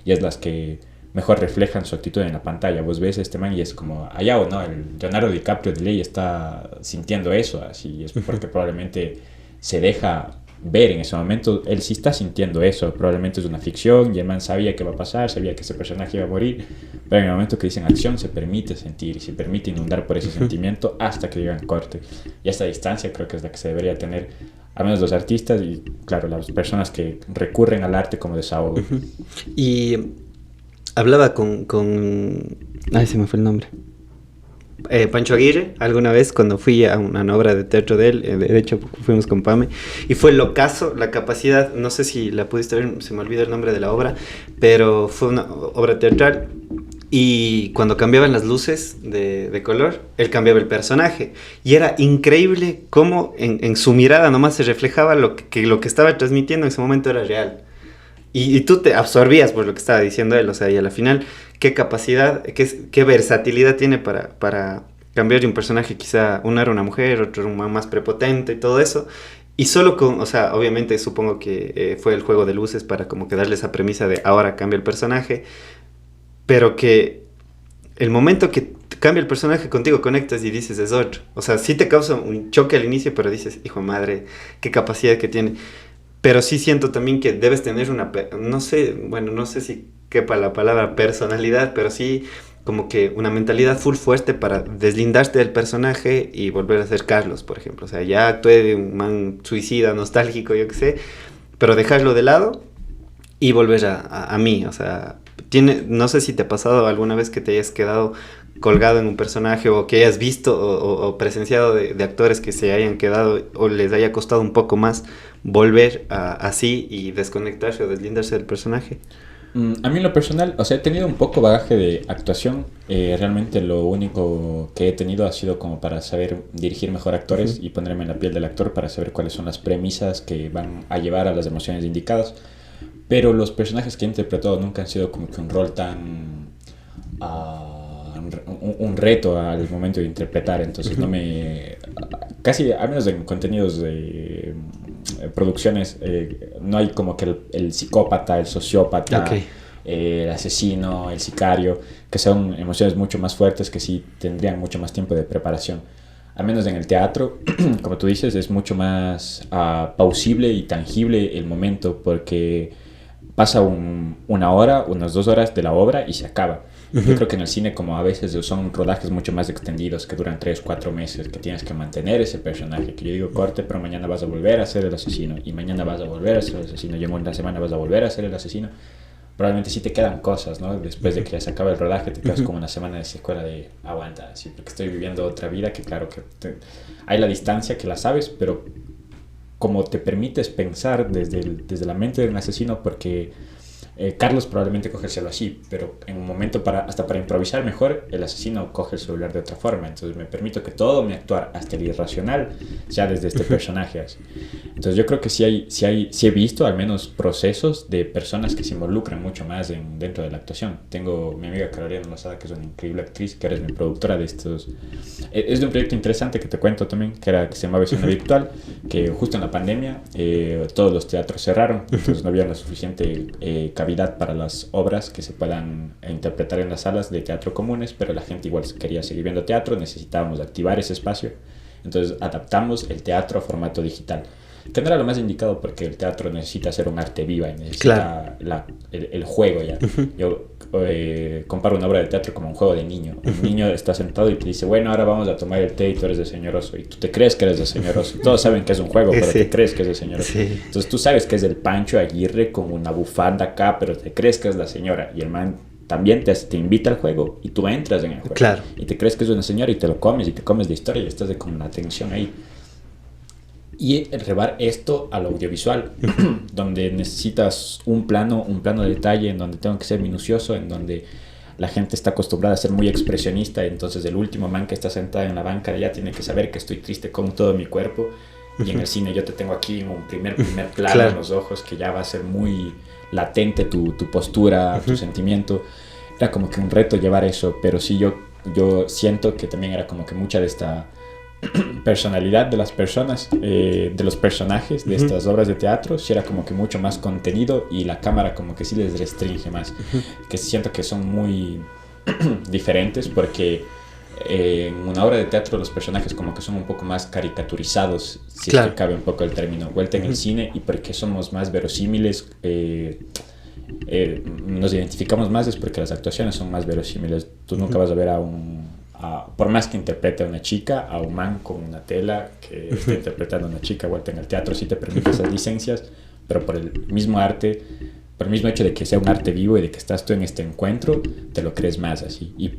y es las que mejor reflejan su actitud en la pantalla. Vos ves a este man y es como, allá o no, el Leonardo DiCaprio de ley está sintiendo eso, así es porque probablemente se deja ver en ese momento, él sí está sintiendo eso, probablemente es una ficción y el man sabía que va a pasar, sabía que ese personaje iba a morir, pero en el momento que dicen acción se permite sentir y se permite inundar por ese sentimiento hasta que llegan corte. Y esta distancia creo que es la que se debería tener, al menos los artistas y claro, las personas que recurren al arte como desahogo. Y hablaba con... Ay, se me fue el nombre. Pancho Aguirre, alguna vez cuando fui a una obra de teatro de él, de hecho fuimos con Pame, y fue locazo la capacidad, no sé si la pudiste ver, se me olvida el nombre de la obra, pero fue una obra teatral, y cuando cambiaban las luces de color, él cambiaba el personaje, y era increíble cómo en su mirada nomás se reflejaba lo que estaba transmitiendo en ese momento era real. Y tú te absorbías por lo que estaba diciendo él, o sea, y a la final, qué capacidad, qué versatilidad tiene para cambiar de un personaje, quizá uno era una mujer, otro era un más prepotente y todo eso, y solo con, o sea, obviamente supongo que fue el juego de luces para como que darle esa premisa de ahora cambia el personaje, pero que el momento que cambia el personaje contigo conectas y dices es otro, o sea, sí te causa un choque al inicio, pero dices, hijo de madre, qué capacidad que tiene. Pero sí siento también que debes tener no sé, bueno, no sé si quepa la palabra personalidad, pero sí como que una mentalidad full fuerte para deslindarte del personaje y volver a ser Carlos, por ejemplo. O sea, ya actué de un man suicida, nostálgico, yo qué sé, pero dejarlo de lado y volver a mí. O sea, no sé si te ha pasado alguna vez que te hayas quedado colgado en un personaje o que hayas visto o presenciado de actores que se hayan quedado o les haya costado un poco más volver así y desconectarse o deslindarse del personaje. A mí en lo personal, o sea, he tenido un poco bagaje de actuación. Realmente lo único que he tenido ha sido como para saber dirigir mejor actores y ponerme en la piel del actor para saber cuáles son las premisas que van a llevar a las emociones indicadas. Pero los personajes que he interpretado nunca han sido como que un rol tan... un reto al momento de interpretar, entonces no me... Casi, al menos en contenidos de producciones, no hay como que el psicópata, el sociópata, el asesino, el sicario, que son emociones mucho más fuertes que sí tendrían mucho más tiempo de preparación. Al menos en el teatro, como tú dices, es mucho más pausible y tangible el momento porque pasa una hora, unas 2 horas de la obra y se acaba. Yo creo que en el cine, como a veces son rodajes mucho más extendidos que duran 3-4 meses, que tienes que mantener ese personaje, que yo digo corte, pero mañana vas a volver a ser el asesino y mañana vas a volver a ser el asesino y en una semana vas a volver a ser el asesino. Probablemente sí te quedan cosas, ¿no? Después de que ya se acaba el rodaje te quedas como una semana de secuela de aguanta, sí, porque estoy viviendo otra vida que claro que hay la distancia que la sabes, pero como te permites pensar desde la mente de un asesino, porque Carlos probablemente coge el celular así, pero en un momento hasta para improvisar mejor, el asesino coge el celular de otra forma. Entonces me permito que todo mi actuar, hasta el irracional, sea desde este personaje así. Entonces yo creo que sí he visto al menos procesos de personas que se involucran mucho más dentro de la actuación. Tengo mi amiga Carolina Lozada, que es una increíble actriz, que eres mi productora de estos... Es de un proyecto interesante que te cuento también, que se llamaba Escena Virtual, que justo en la pandemia todos los teatros cerraron, entonces no había la suficiente cavidad para las obras que se puedan interpretar en las salas de teatro comunes, pero la gente igual quería seguir viendo teatro, necesitábamos activar ese espacio, entonces adaptamos el teatro a formato digital, que no era lo más indicado porque el teatro necesita ser un arte viva y necesita el juego ya. Yo comparo una obra de teatro como un juego de niño. Un niño está sentado y te dice, bueno, ahora vamos a tomar el té y tú eres el señoroso. Y tú te crees que eres el señoroso. Todos saben que es un juego, pero te crees que es el señoroso. Entonces tú sabes que es el Pancho Aguirre con una bufanda acá, pero te crees que es la señora. Y el man también te invita al juego y tú entras en el juego. Claro. Y te crees que es una señora y te lo comes y te comes la historia y estás con una tensión ahí. Y llevar esto al audiovisual, donde necesitas un plano de detalle, en donde tengo que ser minucioso, en donde la gente está acostumbrada a ser muy expresionista, entonces el último man que está sentado en la banca ya tiene que saber que estoy triste con todo mi cuerpo. Y en el cine yo te tengo aquí en un primer plano Claro. en los ojos, que ya va a ser muy latente tu postura, tu sentimiento. Era como que un reto llevar eso, pero sí yo siento que también era como que mucha de esta personalidad de las personas, de los personajes de estas obras de teatro, sí era como que mucho más contenido, y la cámara como que sí les restringe más, que siento que son muy diferentes, porque en una obra de teatro los personajes como que son un poco más caricaturizados, si Claro. es que cabe un poco el término, vuelta en el cine, y porque somos más verosímiles, nos identificamos más, es porque las actuaciones son más verosímiles. Tú nunca vas a ver por más que interprete a una chica, a un man con una tela que esté interpretando a una chica vuelta en el teatro, sí te permite esas licencias, pero por el mismo arte, por el mismo hecho de que sea un arte vivo y de que estás tú en este encuentro, te lo crees más así. Y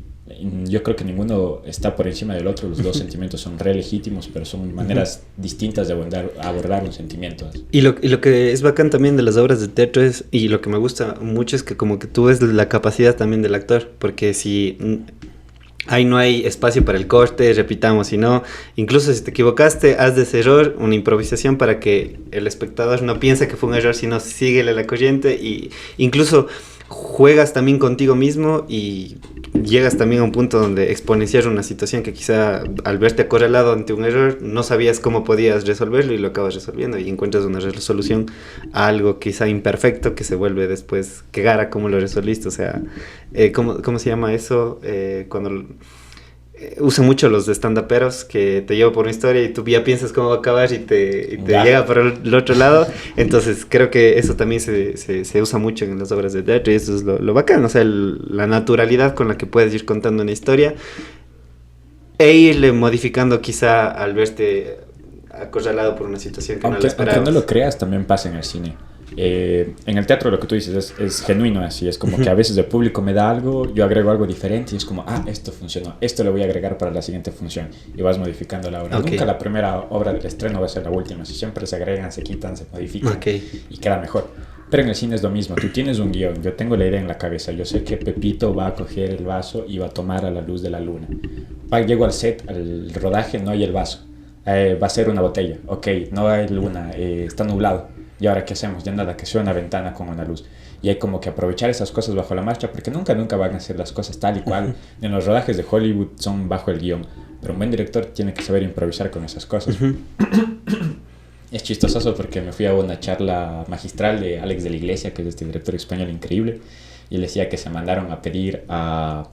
yo creo que ninguno está por encima del otro, los dos sentimientos son re legítimos, pero son maneras distintas de abordar un sentimiento. Y lo que es bacán también de las obras de teatro es, y lo que me gusta mucho es que como que tú ves la capacidad también del actor, porque si ahí no hay espacio para el corte, repitamos, y no, incluso si te equivocaste, haz de ese error una improvisación para que el espectador no piense que fue un error, sino síguele la corriente, y incluso juegas también contigo mismo y llegas también a un punto donde exponencias una situación que quizá al verte acorralado ante un error no sabías cómo podías resolverlo, y lo acabas resolviendo y encuentras una resolución a algo quizá imperfecto que se vuelve después que gara cómo lo resolviste. O sea, ¿cómo se llama eso? Cuando usan mucho los de stand-uperos, que te lleva por una historia y tú ya piensas cómo va a acabar y te llega por el otro lado. Entonces creo que eso también se usa mucho en las obras de teatro, y eso es lo bacán, o sea, la naturalidad con la que puedes ir contando una historia e irle modificando quizá al verte acorralado por una situación que no la esperabas. Aunque no lo creas, también pasa en el cine. En el teatro lo que tú dices es genuino, así es como que a veces el público me da algo, yo agrego algo diferente y es como, esto funcionó, esto le voy a agregar para la siguiente función, y vas modificando la obra. Nunca la primera obra del estreno va a ser la última, si siempre se agregan, se quitan, se modifican y queda mejor. Pero en el cine es lo mismo, tú tienes un guión, yo tengo la idea en la cabeza, yo sé que Pepito va a coger el vaso y va a tomar a la luz de la luna. Llego al set, al rodaje, no hay el vaso, va a ser una botella, ok, no hay luna, está nublado. ¿Y ahora qué hacemos? Ya nada, que sea una ventana con una luz. Y hay como que aprovechar esas cosas bajo la marcha, porque nunca van a ser las cosas tal y cual. En los rodajes de Hollywood son bajo el guión, pero un buen director tiene que saber improvisar con esas cosas. Es chistoso porque me fui a una charla magistral de Alex de la Iglesia, que es este director español increíble, y él decía que se mandaron a pedir a...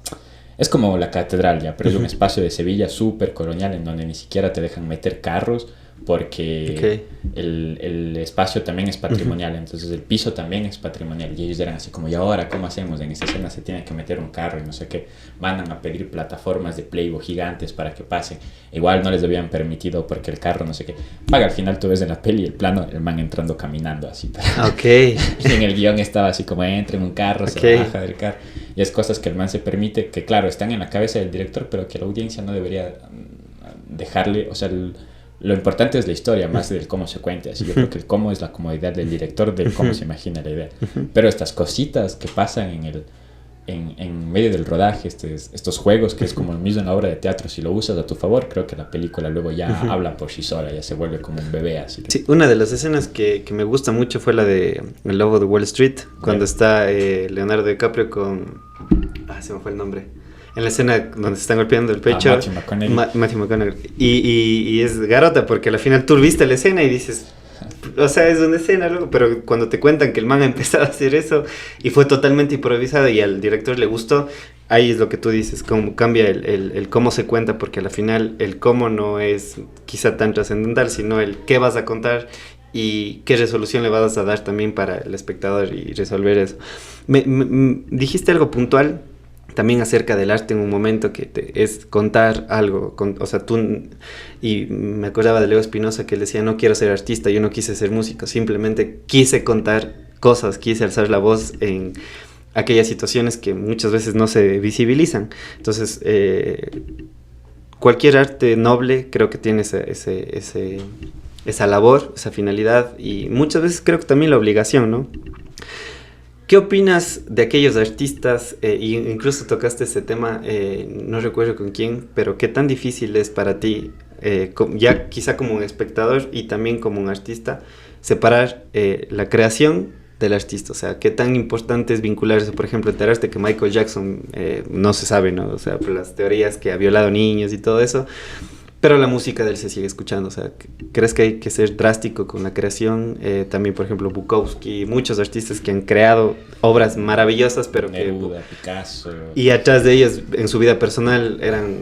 Es como la catedral ya, pero es un espacio de Sevilla súper colonial en donde ni siquiera te dejan meter carros, porque el espacio también es patrimonial, entonces el piso también es patrimonial, y ellos eran así como, ¿y ahora cómo hacemos? En esta escena se tiene que meter un carro y no sé qué, mandan a pedir plataformas de Playboy gigantes para que pasen, igual no les habían permitido porque el carro no sé qué, al final tú ves en la peli el plano, el man entrando caminando así, y en el guión estaba así como, entra en un carro, se baja del carro, y es cosas que el man se permite, que claro, están en la cabeza del director, pero que la audiencia no debería dejarle, o sea, lo importante es la historia, más del cómo se cuente. Así yo creo que el cómo es la comodidad del director, del cómo se imagina la idea. Pero estas cositas que pasan en medio del rodaje, estos juegos, que es como lo mismo en la obra de teatro, si lo usas a tu favor, creo que la película luego ya habla por sí sola, ya se vuelve como un bebé. Así. Sí, una de las escenas que me gusta mucho fue la de El Lobo de Wall Street, cuando está Leonardo DiCaprio con... se me fue el nombre. En la escena donde se están golpeando el pecho. Matthew McConaughey. Y es garota, porque al final tú viste la escena y dices, o sea, es una escena, ¿no? Pero cuando te cuentan que el man ha empezado a hacer eso y fue totalmente improvisado y al director le gustó, ahí es lo que tú dices, cómo cambia el cómo se cuenta, porque al final el cómo no es quizá tan trascendental, sino el qué vas a contar y qué resolución le vas a dar también para el espectador y resolver eso. Dijiste algo puntual también acerca del arte en un momento, que es contar algo, o sea, y me acordaba de Leo Espinosa, que él decía, no quiero ser artista, yo no quise ser músico, simplemente quise contar cosas, quise alzar la voz en aquellas situaciones que muchas veces no se visibilizan. Entonces, cualquier arte noble creo que tiene esa labor, esa finalidad, y muchas veces creo que también la obligación, ¿no? ¿Qué opinas de aquellos artistas, incluso tocaste ese tema, no recuerdo con quién, pero qué tan difícil es para ti ya quizá como un espectador y también como un artista, separar la creación del artista, o sea, qué tan importante es vincularse, por ejemplo, enteraste que Michael Jackson no se sabe, ¿no? O sea, por las teorías que ha violado niños y todo eso, pero la música de él se sigue escuchando, o sea, ¿crees que hay que ser drástico con la creación? También, por ejemplo, Bukowski, muchos artistas que han creado obras maravillosas, pero Neruda, Picasso. Y atrás de ellos, en su vida personal, eran,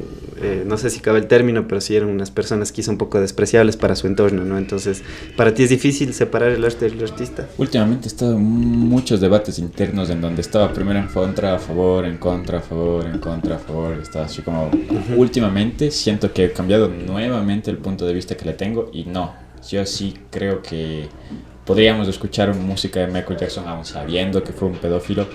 no sé si cabe el término, pero sí eran unas personas quizá un poco despreciables para su entorno, ¿no? Entonces, ¿para ti es difícil separar el arte del artista? Últimamente he estado en muchos debates internos en donde estaba primero en contra, a favor, en contra, a favor, en contra, a favor. Estaba así como... Últimamente siento que he cambiado nuevamente el punto de vista que le tengo y no. Yo sí creo que podríamos escuchar música de Michael Jackson aún sabiendo que fue un pedófilo.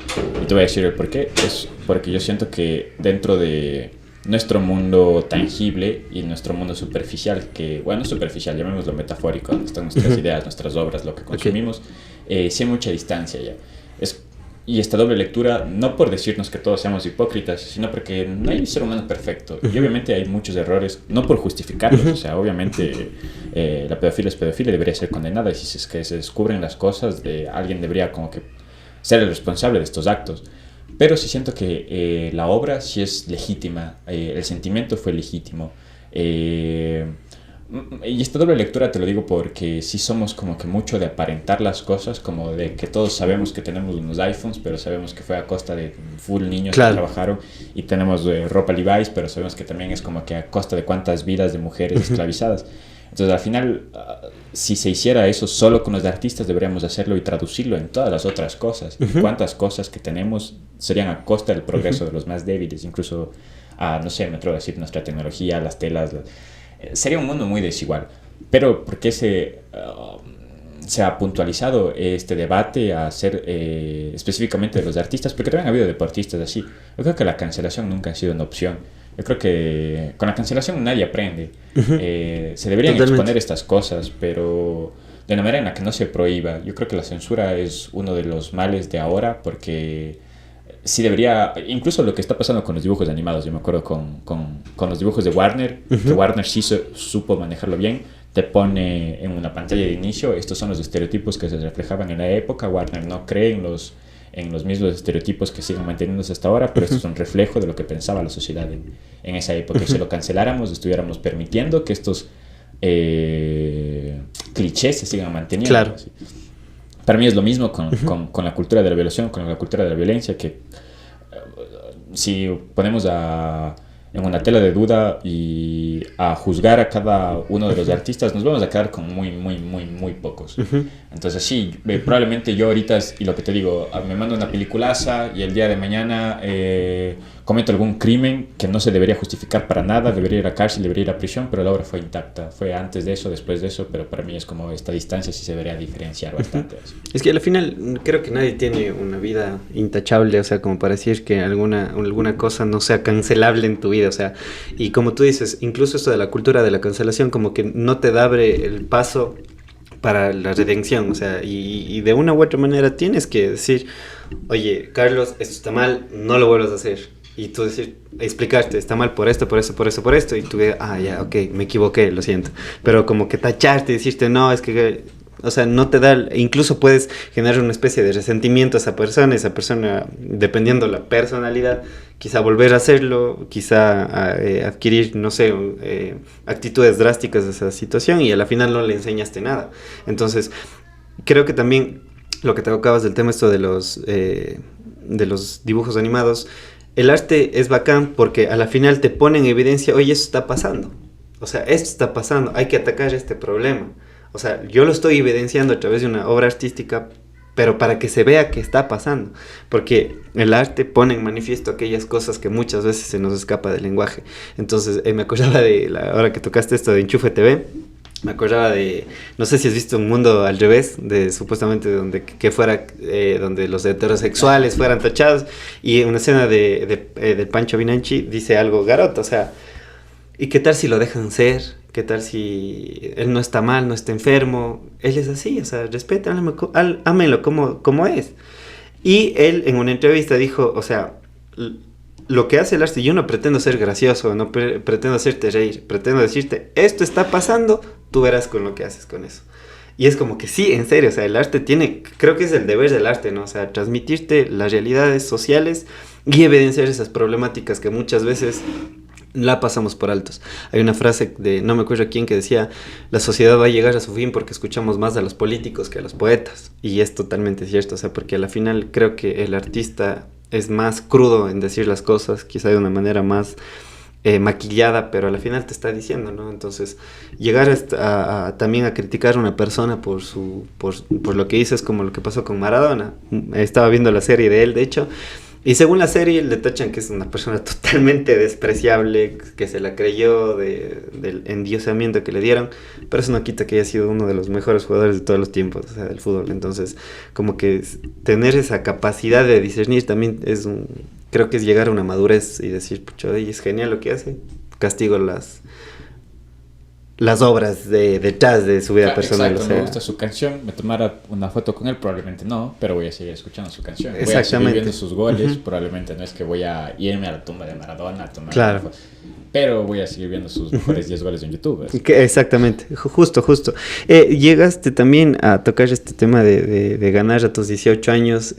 Y te voy a decir el por qué. Es porque yo siento que dentro de nuestro mundo tangible y nuestro mundo superficial, que, bueno, superficial, llamémoslo metafórico, donde están nuestras ideas, nuestras obras, lo que consumimos, sí hay mucha distancia ya. Y esta doble lectura, no por decirnos que todos seamos hipócritas, sino porque no hay ser humano perfecto. Y obviamente hay muchos errores, no por justificarlos. O sea, obviamente la pedofilia es pedofilia, debería ser condenada. Y si es que se descubren las cosas, alguien debería como que ser el responsable de estos actos. Pero sí siento que la obra sí es legítima, el sentimiento fue legítimo. Y esta doble lectura te lo digo porque sí somos como que mucho de aparentar las cosas, como de que todos sabemos que tenemos unos iPhones, pero sabemos que fue a costa de full niños que trabajaron, y tenemos ropa Levi's, pero sabemos que también es como que a costa de cuántas vidas de mujeres esclavizadas. Entonces al final, si se hiciera eso solo con los artistas, deberíamos hacerlo y traducirlo en todas las otras cosas. Y cuántas cosas que tenemos serían a costa del progreso de los más débiles, incluso, no sé, me atrevo a decir, nuestra tecnología, las telas... Sería un mundo muy desigual. Pero ¿por qué se ha puntualizado este debate a ser específicamente de los artistas? Porque también ha habido deportistas así. Yo creo que la cancelación nunca ha sido una opción. Yo creo que con la cancelación nadie aprende. Se deberían exponer estas cosas, pero de una manera en la que no se prohíba. Yo creo que la censura es uno de los males de ahora, porque... sí debería, incluso lo que está pasando con los dibujos animados, yo me acuerdo con los dibujos de Warner, que Warner sí supo manejarlo bien, te pone en una pantalla de inicio, estos son los estereotipos que se reflejaban en la época. Warner no cree en los mismos estereotipos que siguen manteniéndose hasta ahora, pero esto es un reflejo de lo que pensaba la sociedad en esa época. Y si lo canceláramos, estuviéramos permitiendo que estos clichés se sigan manteniendo. Claro. ¿Sí? Para mí es lo mismo con la cultura de la violación, con la cultura de la violencia, que si ponemos en una tela de duda y a juzgar a cada uno de los artistas, nos vamos a quedar con muy pocos. Entonces sí, probablemente yo ahorita, y lo que te digo, me mando una peliculaza y el día de mañana cometo algún crimen que no se debería justificar para nada, debería ir a cárcel, debería ir a prisión, pero la obra fue intacta. Fue antes de eso, después de eso, pero para mí es como esta distancia sí se debería diferenciar bastante. Es que al final creo que nadie tiene una vida intachable, o sea, como para decir que alguna cosa no sea cancelable en tu vida, o sea, y como tú dices, incluso esto de la cultura de la cancelación como que no te abre el paso para la redención, o sea, y de una u otra manera tienes que decir, oye, Carlos, esto está mal, no lo vuelvas a hacer. Y tú decir, explicarte, está mal por esto, y tú ya, ok, me equivoqué, lo siento. Pero como que tacharte y decirte, no, es que, o sea, no te da, incluso puedes generar una especie de resentimiento a esa persona, dependiendo la personalidad, quizá volver a hacerlo, quizá adquirir, no sé, actitudes drásticas de esa situación, y a la final no le enseñaste nada. Entonces, creo que también lo que te tocabas del tema esto de los dibujos animados, el arte es bacán porque a la final te pone en evidencia, oye, esto está pasando. O sea, esto está pasando, hay que atacar este problema. O sea, yo lo estoy evidenciando a través de una obra artística, pero para que se vea que está pasando. Porque el arte pone en manifiesto aquellas cosas que muchas veces se nos escapa del lenguaje. Entonces, me acordaba de, ahora que tocaste esto de Enchufe TV, me acordaba de, no sé si has visto Un Mundo al Revés, de supuestamente donde los heterosexuales fueran tachados, y una escena de Pancho Binanchi dice algo garota, o sea, ¿y qué tal si lo dejan ser? ¿Qué tal si él no está mal, no está enfermo? Él es así, o sea, respétenlo, ámenlo como es. Y él en una entrevista dijo, o sea, lo que hace el arte, yo no pretendo ser gracioso, no pretendo hacerte reír, pretendo decirte, esto está pasando, tú verás con lo que haces con eso. Y es como que sí, en serio, o sea, el arte tiene, creo que es el deber del arte, ¿no? O sea, transmitirte las realidades sociales y evidenciar esas problemáticas que muchas veces la pasamos por altos. Hay una frase de, no me acuerdo quién, que decía, la sociedad va a llegar a su fin porque escuchamos más a los políticos que a los poetas. Y es totalmente cierto, o sea, porque a la final creo que el artista es más crudo en decir las cosas, quizá de una manera más maquillada, pero a la final te está diciendo, ¿no? Entonces, llegar también a criticar a una persona por lo que hizo es como lo que pasó con Maradona. Estaba viendo la serie de él, de hecho, y según la serie le tachan que es una persona totalmente despreciable, que se la creyó del endiosamiento que le dieron, pero eso no quita que haya sido uno de los mejores jugadores de todos los tiempos, o sea, del fútbol. Entonces, como que tener esa capacidad de discernir también creo que es llegar a una madurez y decir, pucha, es genial lo que hace, castigo las obras detrás de su vida personal. Exacto, o sea, me gusta su canción, me tomara una foto con él, probablemente no, pero voy a seguir escuchando su canción. Voy a seguir viendo sus goles, probablemente no es que voy a irme a la tumba de Maradona a tomar una foto, pero voy a seguir viendo sus mejores 10 goles en YouTube. Exactamente, justo. Llegaste también a tocar este tema de ganar a tus 18 años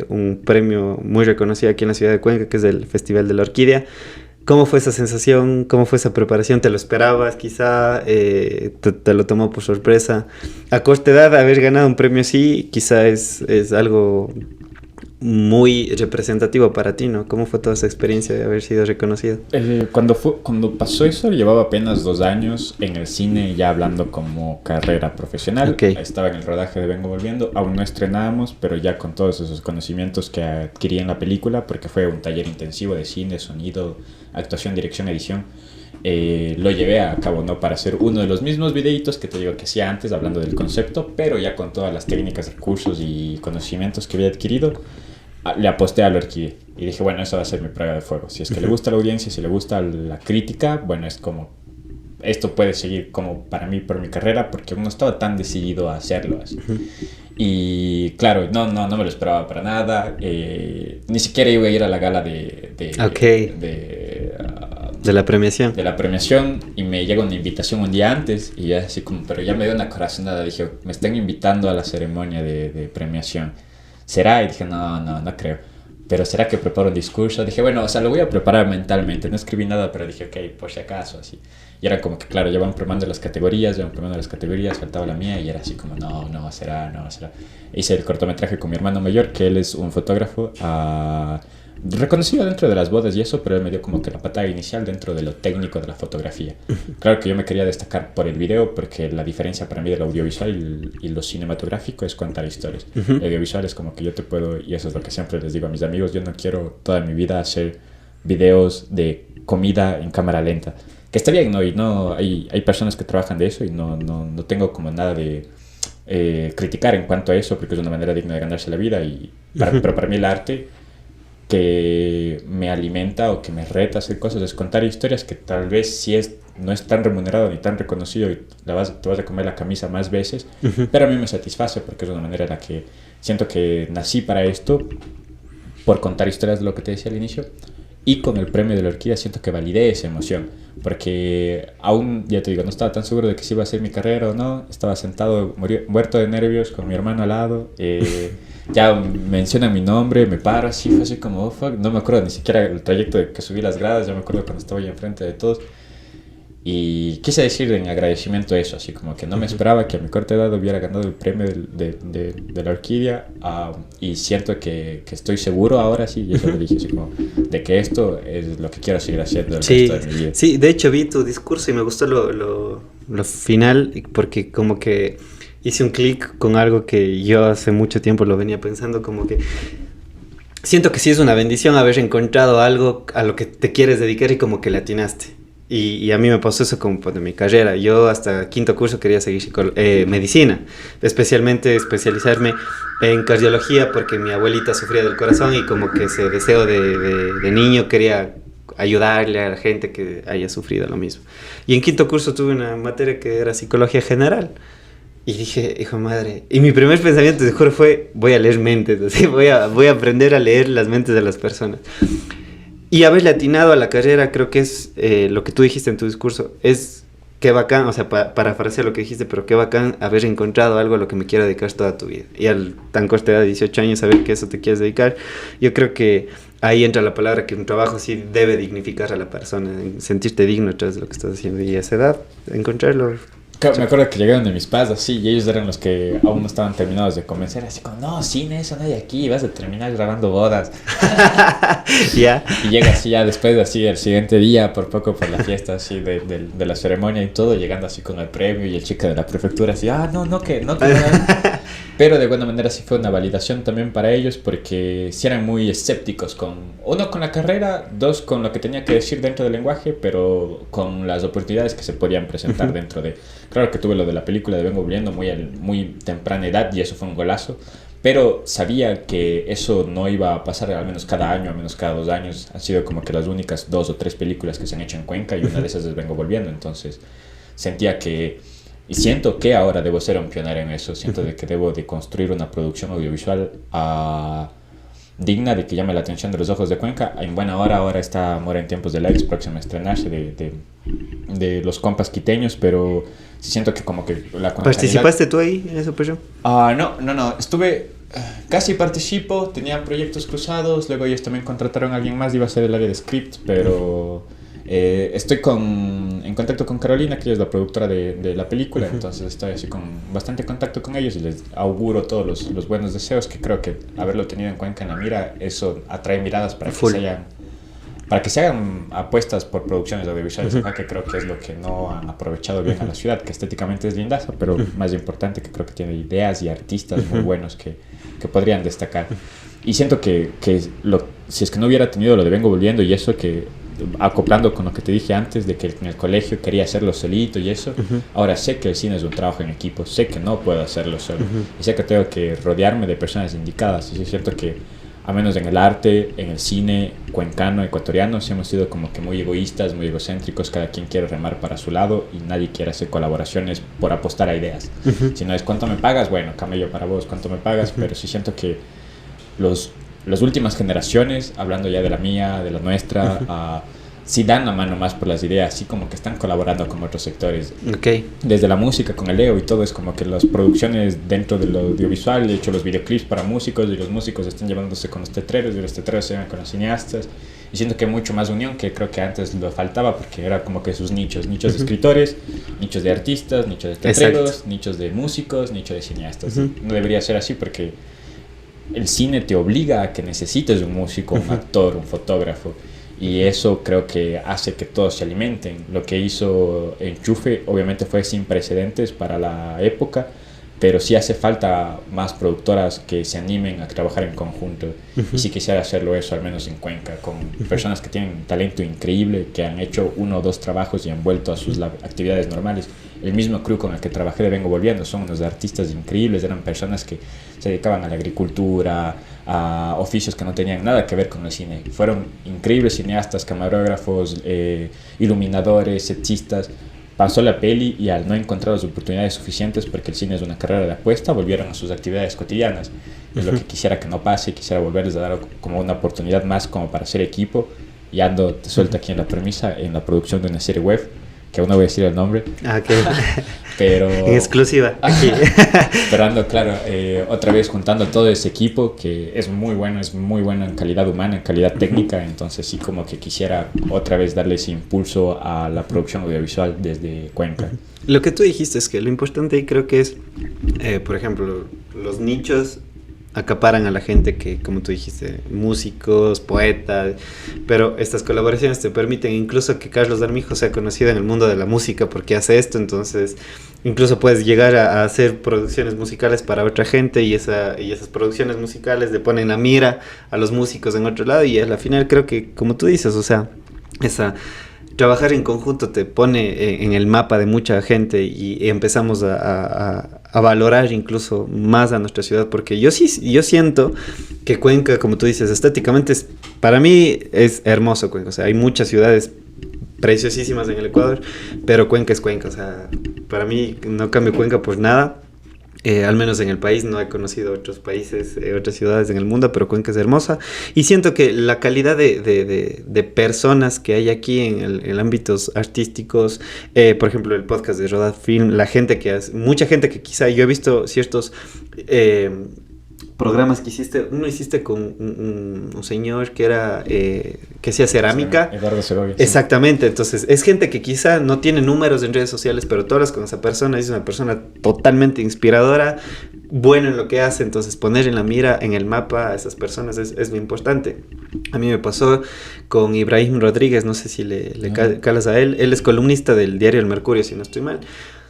un premio muy reconocido aquí en la ciudad de Cuenca, que es el Festival de la Orquídea. ¿Cómo fue esa sensación? ¿Cómo fue esa preparación? ¿Te lo esperabas quizá? ¿Te lo tomó por sorpresa? A corta edad haber ganado un premio así quizá es algo muy representativo para ti, ¿no? ¿Cómo fue toda esa experiencia de haber sido reconocido? Cuando pasó eso, llevaba apenas 2 años en el cine, ya hablando como carrera profesional. Okay. Estaba en el rodaje de Vengo Volviendo, aún no estrenábamos, pero ya con todos esos conocimientos que adquirí en la película, porque fue un taller intensivo de cine, sonido, actuación, dirección, edición. Lo llevé a cabo, ¿no? Para hacer uno de los mismos videitos que te digo que hacía antes, hablando del concepto, pero ya con todas las técnicas, recursos y conocimientos que había adquirido. Le aposté a la Orquídea y dije, bueno, esa va a ser mi prueba de fuego. Si es que le gusta a la audiencia, si le gusta la crítica, bueno, es como, esto puede seguir como para mí, por mi carrera, porque no estaba tan decidido a hacerlo así. Y claro, no me lo esperaba para nada. Ni siquiera iba a ir a la gala de la premiación. De la premiación, y me llega una invitación un día antes y ya así como, pero ya me dio una corazonada. Dije, me están invitando a la ceremonia de premiación. ¿Será? Y dije, no creo. Pero ¿será que preparo un discurso? Dije, bueno, o sea, lo voy a preparar mentalmente. No escribí nada, pero dije, ok, por si acaso, así. Y era como que, claro, ya van premiando las categorías, faltaba la mía, y era así como, no, será. Hice el cortometraje con mi hermano mayor, que él es un fotógrafo reconocido dentro de las bodas y eso, pero él me dio como que la patada inicial dentro de lo técnico de la fotografía. Claro que yo me quería destacar por el video, porque la diferencia para mí del audiovisual y lo cinematográfico es contar historias. El audiovisual es como que yo te puedo, y eso es lo que siempre les digo a mis amigos, yo no quiero toda mi vida hacer videos de comida en cámara lenta, que está bien, ¿no? Y no, hay personas que trabajan de eso y no tengo como nada de criticar en cuanto a eso, porque es una manera digna de ganarse la vida, pero para mí el arte que me alimenta o que me reta a hacer cosas es contar historias que tal vez no es tan remunerado ni tan reconocido y te vas a comer la camisa más veces, pero a mí me satisface porque es una manera en la que siento que nací para esto, por contar historias de lo que te decía al inicio, y con el premio de la Orquídea siento que validé esa emoción, porque aún, ya te digo, no estaba tan seguro de que si iba a ser mi carrera o no, estaba sentado muerto de nervios con mi hermano al lado, ya mencionan mi nombre, me paro así, fue así como, oh fuck, no me acuerdo ni siquiera el trayecto de que subí las gradas, ya me acuerdo cuando estaba ahí enfrente de todos. Y quise decir en agradecimiento eso, así como que no me esperaba que a mi corta edad hubiera ganado el premio de la Orquídea, y siento que estoy seguro ahora, sí, y eso lo dije así como, de que esto es lo que quiero seguir haciendo el resto de mi vida. Sí, de hecho vi tu discurso y me gustó lo final, porque como que hice un clic con algo que yo hace mucho tiempo lo venía pensando, como que siento que sí es una bendición haber encontrado algo a lo que te quieres dedicar y como que le atinaste. Y a mí me pasó eso como de mi carrera. Yo hasta 5º curso quería seguir medicina, especialmente especializarme en cardiología porque mi abuelita sufría del corazón y como que ese deseo de niño quería ayudarle a la gente que haya sufrido lo mismo. Y en 5º curso tuve una materia que era psicología general. Y dije, hijo de madre, y mi primer pensamiento, te juro, fue, voy a leer mentes, así, voy a aprender a leer las mentes de las personas. Y haberle atinado a la carrera, creo que es lo que tú dijiste en tu discurso, es qué bacán, o sea, parafrasear lo que dijiste, pero qué bacán haber encontrado algo a lo que me quiero dedicar toda tu vida. Y al tan corta edad de 18 años, saber que eso te quieres dedicar, yo creo que ahí entra la palabra que un trabajo sí debe dignificar a la persona, sentirte digno tras de lo que estás haciendo. Y a esa edad, encontrarlo. Claro, me acuerdo que llegaron de mis padres así y ellos eran los que aún no estaban terminados de convencer, así como, no, cine, eso no hay aquí, vas a terminar grabando bodas. Ya. Y llega así ya después, así el siguiente día, por poco por la fiesta así de la ceremonia y todo, llegando así con el premio y el chico de la prefectura así, no. Pero de buena manera sí fue una validación también para ellos porque sí eran muy escépticos uno con la carrera, dos con lo que tenía que decir dentro del lenguaje, pero con las oportunidades que se podían presentar dentro de... Claro que tuve lo de la película de Vengo Volviendo muy temprana edad y eso fue un golazo, pero sabía que eso no iba a pasar al menos cada año, al menos cada 2 años. Han sido como que las únicas 2 o 3 películas que se han hecho en Cuenca y una de esas es Vengo Volviendo, entonces sentía que... Y siento que ahora debo ser un pionero en eso, siento de que debo de construir una producción audiovisual digna de que llame la atención de los ojos de Cuenca. En buena hora, ahora está Mora en tiempos de likes, próxima a estrenarse de los compas quiteños, pero sí siento que como que la ¿Participaste tú ahí en esa operación? No, estuve... Casi participo, tenía proyectos cruzados, luego ellos también contrataron a alguien más, iba a ser el área de script, pero... estoy en contacto con Carolina, que ella es la productora de la película, entonces estoy así con bastante contacto con ellos y les auguro todos los buenos deseos, que creo que haberlo tenido en Cuenca en la mira, eso atrae miradas para que se hagan apuestas por producciones audiovisuales, que creo que es lo que no han aprovechado bien a la ciudad, que estéticamente es lindaza, pero más importante que creo que tiene ideas y artistas muy buenos que podrían destacar. Y siento que si es que no hubiera tenido lo de Vengo Volviendo y eso, que acoplando con lo que te dije antes de que en el colegio quería hacerlo solito y eso, ahora sé que el cine es un trabajo en equipo, sé que no puedo hacerlo solo y sé que tengo que rodearme de personas indicadas. Y es cierto que a menos en el arte, en el cine cuencano, ecuatoriano, sí hemos sido como que muy egoístas, muy egocéntricos, cada quien quiere remar para su lado y nadie quiere hacer colaboraciones por apostar a ideas. Si no es cuánto me pagas, bueno, camello para vos, cuánto me pagas, pero sí siento que las últimas generaciones, hablando ya de la mía, de la nuestra, sí dan la mano más por las ideas, así como que están colaborando con otros sectores. Okay. Desde la música, con el Leo y todo, es como que las producciones dentro de lo audiovisual, de hecho los videoclips para músicos, y los músicos están llevándose con los tetreros, y los tetreros se llevan con los cineastas. Y siento que hay mucho más unión que creo que antes lo faltaba, porque era como que sus nichos de escritores, nichos de artistas, nichos de tetreros, exacto, nichos de músicos, nichos de cineastas. No debería ser así porque el cine te obliga a que necesites un músico, un actor, un fotógrafo, y eso creo que hace que todos se alimenten. Lo que hizo Enchufe obviamente fue sin precedentes para la época, pero sí hace falta más productoras que se animen a trabajar en conjunto. Y sí quisiera hacerlo eso, al menos en Cuenca, con personas que tienen talento increíble, que han hecho 1 o 2 trabajos y han vuelto a sus actividades normales. El mismo crew con el que trabajé de Vengo Volviendo son unos artistas increíbles, eran personas que se dedicaban a la agricultura, a oficios que no tenían nada que ver con el cine. Fueron increíbles cineastas, camarógrafos, iluminadores, setistas. Pasó la peli y al no encontrar las oportunidades suficientes, porque el cine es una carrera de apuesta, volvieron a sus actividades cotidianas. Es lo que quisiera que no pase, quisiera volverles a dar como una oportunidad más como para hacer equipo. Y ando, te suelto aquí en la premisa, en la producción de una serie web, que aún no voy a decir el nombre. Okay. Pero... en exclusiva. Aquí. Pero ando, claro, otra vez juntando todo ese equipo que es muy bueno en calidad humana, en calidad técnica. Entonces sí como que quisiera otra vez darle ese impulso a la producción audiovisual desde Cuenca. Lo que tú dijiste es que lo importante ahí creo que es, por ejemplo, los nichos acaparan a la gente que, como tú dijiste, músicos, poetas, pero estas colaboraciones te permiten incluso que Carlos Armijo sea conocido en el mundo de la música porque hace esto, entonces incluso puedes llegar a hacer producciones musicales para otra gente y esas producciones musicales le ponen la mira a los músicos en otro lado y al final creo que, como tú dices, o sea, trabajar en conjunto te pone en el mapa de mucha gente y empezamos a valorar incluso más a nuestra ciudad, porque yo siento que Cuenca, como tú dices, estéticamente para mí es hermoso Cuenca, o sea, hay muchas ciudades preciosísimas en el Ecuador, pero Cuenca es Cuenca, o sea, para mí no cambio Cuenca por nada. Al menos en el país, no he conocido otros países, otras ciudades en el mundo, pero Cuenca es hermosa. Y siento que la calidad de personas que hay aquí en ámbitos artísticos, por ejemplo, el podcast de Rodad Film, la gente que hace, mucha gente que quizá, yo he visto ciertos programas que hiciste, uno hiciste con un señor que era, que hacía cerámica. Eduardo Segovia. Exactamente, entonces es gente que quizá no tiene números en redes sociales, pero tú hablas con esa persona, es una persona totalmente inspiradora, bueno en lo que hace, entonces poner en la mira, en el mapa a esas personas es muy importante. A mí me pasó con Ibrahim Rodríguez, no sé si le calas a él es columnista del diario El Mercurio, si no estoy mal.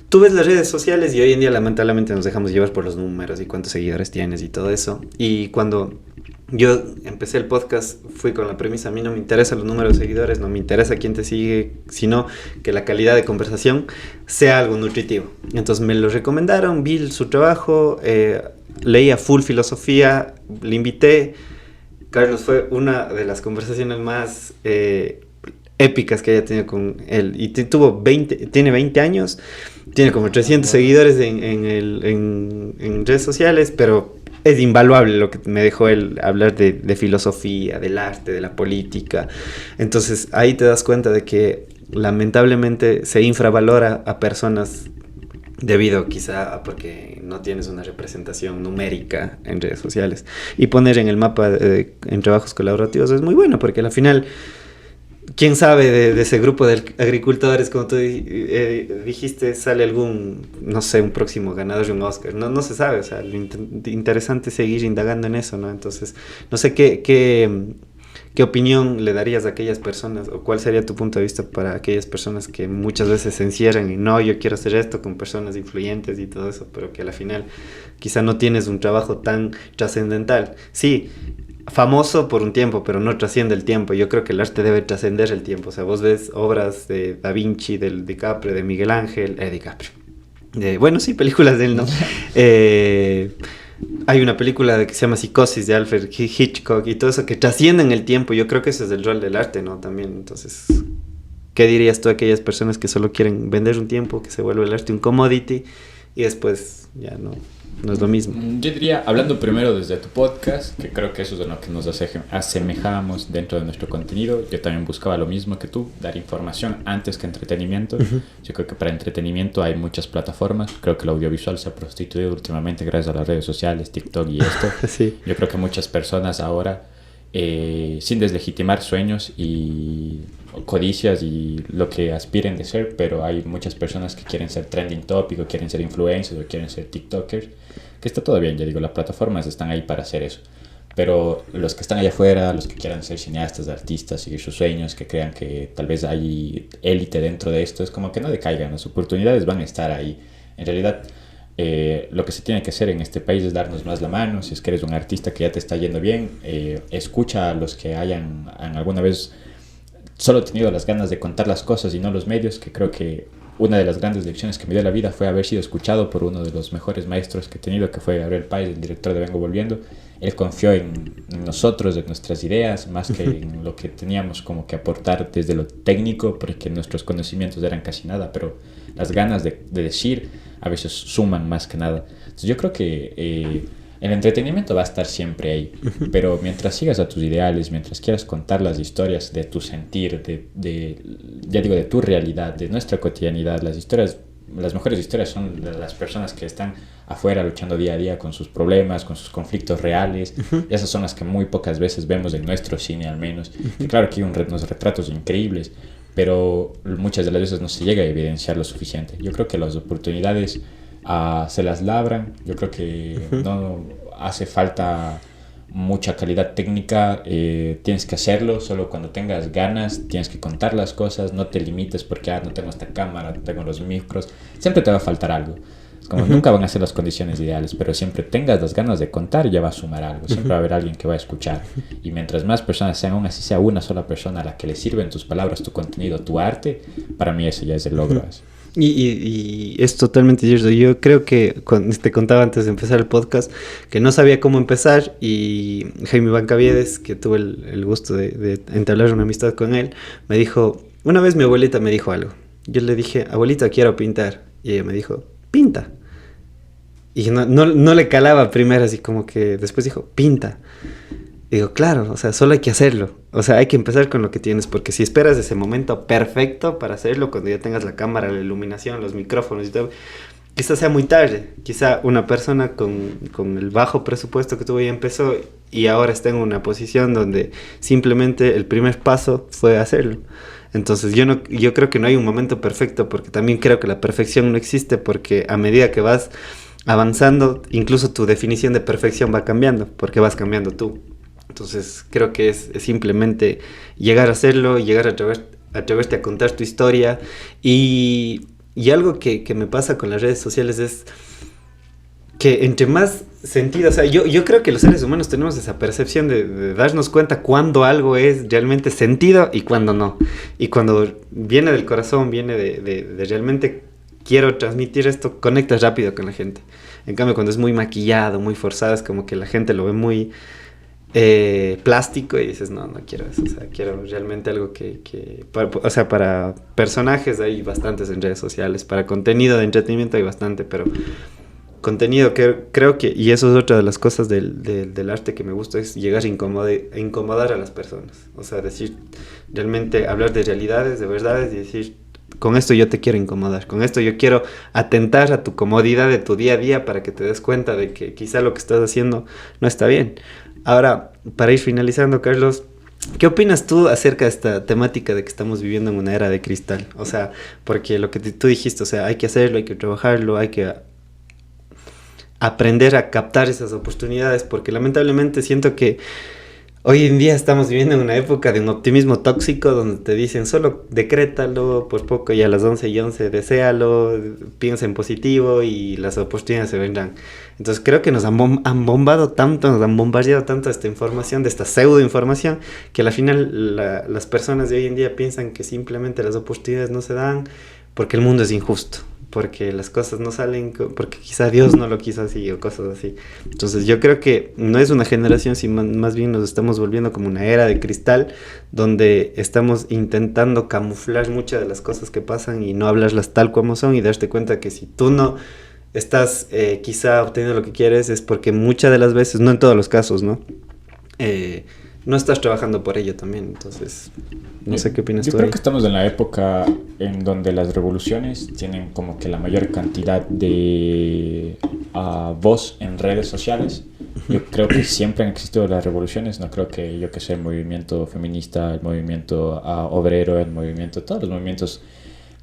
Tú ves las redes sociales y hoy en día lamentablemente nos dejamos llevar por los números y cuántos seguidores tienes y todo eso. Y cuando yo empecé el podcast fui con la premisa, a mí no me interesan los números de seguidores, no me interesa quién te sigue, sino que la calidad de conversación sea algo nutritivo. Entonces me lo recomendaron, vi su trabajo, leía full filosofía, le invité. Carlos, fue una de las conversaciones más épicas que haya tenido con él. Y tiene 20 años, tiene como 300 seguidores en redes sociales, pero es invaluable lo que me dejó él hablar de filosofía, del arte, de la política. Entonces ahí te das cuenta de que lamentablemente se infravalora a personas debido quizá a porque no tienes una representación numérica en redes sociales. Y poner en el mapa en trabajos colaborativos es muy bueno, porque al final, quién sabe de ese grupo de agricultores, como tú dijiste, sale algún, no sé, un próximo ganador de un Oscar. No se sabe, o sea, lo interesante es seguir indagando en eso, ¿no? Entonces, no sé qué opinión le darías a aquellas personas, o cuál sería tu punto de vista para aquellas personas que muchas veces se encierran y no, yo quiero hacer esto con personas influyentes y todo eso, pero que a la final quizá no tienes un trabajo tan trascendental. Sí, famoso por un tiempo, pero no trasciende el tiempo. Yo creo que el arte debe trascender el tiempo. O sea, vos ves obras de Da Vinci, del DiCaprio, de Miguel Ángel, bueno, sí, películas de él, ¿no? Hay una película que se llama Psicosis de Alfred Hitchcock y todo eso que trasciende en el tiempo. Yo creo que ese es el rol del arte, ¿no? También, entonces, ¿qué dirías tú a aquellas personas que solo quieren vender un tiempo, que se vuelve el arte un commodity y después ya no es lo mismo? Yo diría, hablando primero desde tu podcast, que creo que eso es de lo que nos asemejamos dentro de nuestro contenido. Yo también buscaba lo mismo que tú, dar información antes que entretenimiento. Yo creo que para entretenimiento hay muchas plataformas. Creo que el audiovisual se ha prostituido últimamente gracias a las redes sociales, TikTok y esto. Sí. Yo creo que muchas personas ahora, sin deslegitimar sueños y codicias y lo que aspiren de ser, pero hay muchas personas que quieren ser trending topic o quieren ser influencers o quieren ser tiktokers, que está todo bien, ya digo, las plataformas están ahí para hacer eso, pero los que están allá afuera, los que quieran ser cineastas, artistas, seguir sus sueños, que crean que tal vez hay élite dentro de esto, es como que no decaigan, las oportunidades van a estar ahí. En realidad, lo que se tiene que hacer en este país es darnos más la mano. Si es que eres un artista que ya te está yendo bien, escucha a los que hayan alguna vez solo tenido las ganas de contar las cosas y no los medios, que creo que una de las grandes lecciones que me dio la vida fue haber sido escuchado por uno de los mejores maestros que he tenido, que fue Gabriel Páez, el director de Vengo Volviendo. Él confió en nosotros, en nuestras ideas, más que en lo que teníamos como que aportar desde lo técnico, porque nuestros conocimientos eran casi nada, pero las ganas de decir a veces suman más que nada. Entonces yo creo que el entretenimiento va a estar siempre ahí, pero mientras sigas a tus ideales, mientras quieras contar las historias de tu sentir, ya digo, de tu realidad, de nuestra cotidianidad, las mejores historias son de las personas que están afuera luchando día a día con sus problemas, con sus conflictos reales. Y esas son las que muy pocas veces vemos en nuestro cine, al menos. Que claro que hay unos retratos increíbles, pero muchas de las veces no se llega a evidenciar lo suficiente. Yo creo que las oportunidades se las labran. Yo creo que no hace falta mucha calidad técnica, tienes que hacerlo solo cuando tengas ganas, tienes que contar las cosas, no te limites porque no tengo esta cámara, no tengo los micros, siempre te va a faltar algo. Es como nunca van a ser las condiciones ideales, pero siempre tengas las ganas de contar, ya va a sumar algo, siempre va a haber alguien que va a escuchar, y mientras más personas sean, aún así sea una sola persona a la que le sirven tus palabras, tu contenido, tu arte, para mí eso ya es el logro. Y es totalmente cierto. Yo creo que te contaba antes de empezar el podcast que no sabía cómo empezar, y Jaime Bancaviedes, que tuve el gusto de entablar una amistad con él, me dijo, una vez mi abuelita me dijo algo. Yo le dije, abuelita, quiero pintar. Y ella me dijo, pinta. Y no le calaba primero, así como que después dijo, pinta. Digo, claro, o sea, solo hay que hacerlo. O sea, hay que empezar con lo que tienes, porque si esperas ese momento perfecto para hacerlo, cuando ya tengas la cámara, la iluminación, los micrófonos y todo, quizás sea muy tarde. Quizá una persona con el bajo presupuesto que tuvo ya empezó y ahora está en una posición donde simplemente el primer paso fue hacerlo. Entonces yo creo que no hay un momento perfecto, porque también creo que la perfección no existe, porque a medida que vas avanzando, incluso tu definición de perfección va cambiando, porque vas cambiando tú. Entonces creo que es simplemente llegar a hacerlo, llegar a atreverte a contar tu historia. Y algo que me pasa con las redes sociales es que entre más sentido, o sea, yo creo que los seres humanos tenemos esa percepción de darnos cuenta cuando algo es realmente sentido y cuando no. Y cuando viene del corazón, viene de realmente quiero transmitir esto, conectas rápido con la gente. En cambio, cuando es muy maquillado, muy forzado, es como que la gente lo ve muy plástico y dices, no quiero eso, o sea, quiero realmente algo o sea, para personajes hay bastantes en redes sociales, para contenido de entretenimiento hay bastante, pero contenido que creo que, y eso es otra de las cosas del arte que me gusta, es llegar a incomodar a las personas, o sea, decir, realmente hablar de realidades, de verdades y decir, con esto yo te quiero incomodar, con esto yo quiero atentar a tu comodidad de tu día a día para que te des cuenta de que quizá lo que estás haciendo no está bien. Ahora, para ir finalizando, Carlos, ¿qué opinas tú acerca de esta temática de que estamos viviendo en una era de cristal? O sea, porque lo que tú dijiste, o sea, hay que hacerlo, hay que trabajarlo, hay que aprender a captar esas oportunidades, porque lamentablemente siento que hoy en día estamos viviendo en una época de un optimismo tóxico donde te dicen solo decrétalo, por poco y a las 11:11 deséalo, piensa en positivo y las oportunidades se vendrán. Entonces creo que nos han bombado tanto, nos han bombardeado tanto esta información, de esta pseudo información, que al final las personas de hoy en día piensan que simplemente las oportunidades no se dan porque el mundo es injusto, porque las cosas no salen, porque quizá Dios no lo quiso así o cosas así. Entonces yo creo que no es una generación, sino más bien nos estamos volviendo como una era de cristal, donde estamos intentando camuflar muchas de las cosas que pasan y no hablarlas tal como son y darte cuenta que si tú no estás quizá obteniendo lo que quieres es porque muchas de las veces, no en todos los casos, ¿no? No estás trabajando por ello también, entonces no sé qué opinas tú. Yo creo que estamos en la época en donde las revoluciones tienen como que la mayor cantidad de voz en redes sociales. Yo creo que siempre han existido las revoluciones, no creo que yo que sé, el movimiento feminista, el movimiento obrero, el movimiento, todos los movimientos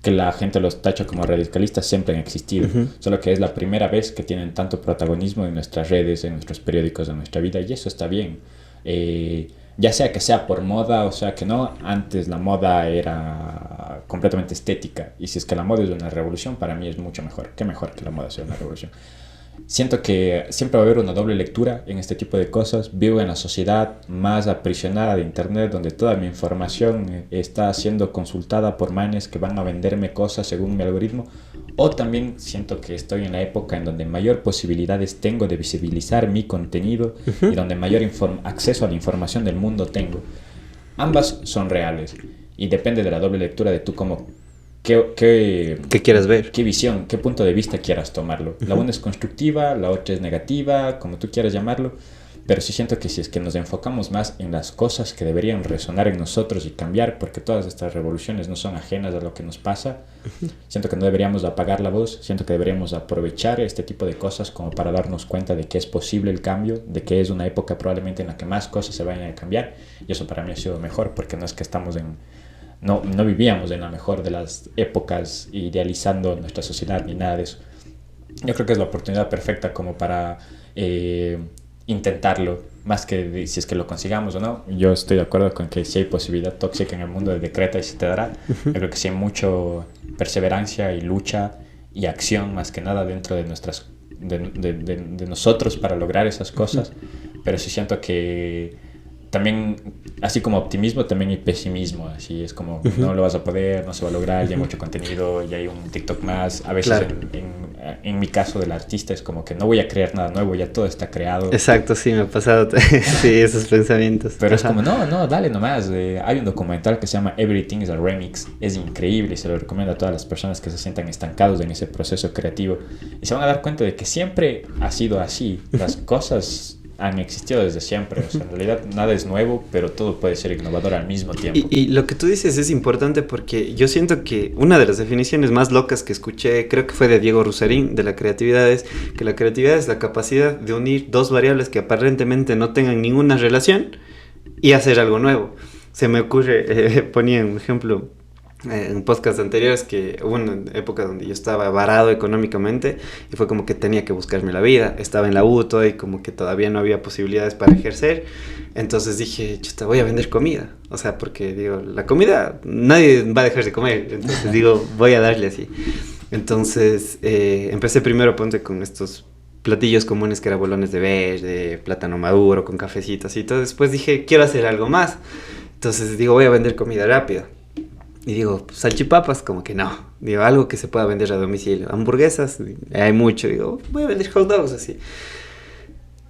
que la gente los tacha como radicalistas siempre han existido, solo que es la primera vez que tienen tanto protagonismo en nuestras redes, en nuestros periódicos, en nuestra vida, y eso está bien. Ya sea que sea por moda o sea que no, antes la moda era completamente estética, y si es que la moda es una revolución, para mí es mucho mejor. Qué mejor que la moda sea una revolución. Siento que siempre va a haber una doble lectura en este tipo de cosas. Vivo en la sociedad más aprisionada de internet, donde toda mi información está siendo consultada por manes que van a venderme cosas según mi algoritmo. O también siento que estoy en la época en donde mayor posibilidades tengo de visibilizar mi contenido y donde mayor acceso a la información del mundo tengo. Ambas son reales y depende de la doble lectura de tú cómo ¿Qué quieras ver? ¿Qué visión? ¿Qué punto de vista quieras tomarlo? La una es constructiva, la otra es negativa, como tú quieras llamarlo. Pero sí siento que si es que nos enfocamos más en las cosas que deberían resonar en nosotros y cambiar, porque todas estas revoluciones no son ajenas a lo que nos pasa, siento que no deberíamos apagar la voz, siento que deberíamos aprovechar este tipo de cosas como para darnos cuenta de que es posible el cambio, de que es una época probablemente en la que más cosas se vayan a cambiar. Y eso para mí ha sido mejor, porque no es que estamos no vivíamos en la mejor de las épocas idealizando nuestra sociedad ni nada de eso. Yo creo que es la oportunidad perfecta como para intentarlo, más que si es que lo consigamos o no. Yo estoy de acuerdo con que si hay posibilidad tóxica en el mundo, de decreta y se te dará. Yo creo que sí hay mucho perseverancia y lucha y acción más que nada dentro de de nosotros para lograr esas cosas. Pero sí siento que también, así como optimismo, también hay pesimismo. Así es como, no lo vas a poder, no se va a lograr, ya hay mucho contenido, ya hay un TikTok más. A veces, claro, en mi caso del artista, es como que no voy a crear nada nuevo, ya todo está creado. Exacto, sí, me ha pasado sí, esos pensamientos. Pero es como, no, dale nomás. Hay un documental que se llama Everything is a Remix. Es increíble y se lo recomiendo a todas las personas que se sientan estancados en ese proceso creativo. Y se van a dar cuenta de que siempre ha sido así. Las cosas han existido desde siempre. O sea, en realidad nada es nuevo, pero todo puede ser innovador al mismo tiempo. Y lo que tú dices es importante porque yo siento que una de las definiciones más locas que escuché, creo que fue de Diego Rusarín, de la creatividad, es que la creatividad es la capacidad de unir dos variables que aparentemente no tengan ninguna relación y hacer algo nuevo. Se me ocurre, ponía un ejemplo en podcast anteriores, que hubo una época donde yo estaba varado económicamente y fue como que tenía que buscarme la vida, estaba en la U todo y como que todavía no había posibilidades para ejercer, entonces dije, chuta, voy a vender comida, o sea, porque digo, la comida nadie va a dejar de comer, entonces digo, voy a darle así. Entonces empecé primero, ponte, con estos platillos comunes que eran bolones de verde, plátano maduro con cafecitos y todo. Después dije, quiero hacer algo más, entonces digo, voy a vender comida rápida. Y digo, salchipapas, como que no. Digo, algo que se pueda vender a domicilio. Hamburguesas, hay mucho. Digo, voy a vender hot dogs así.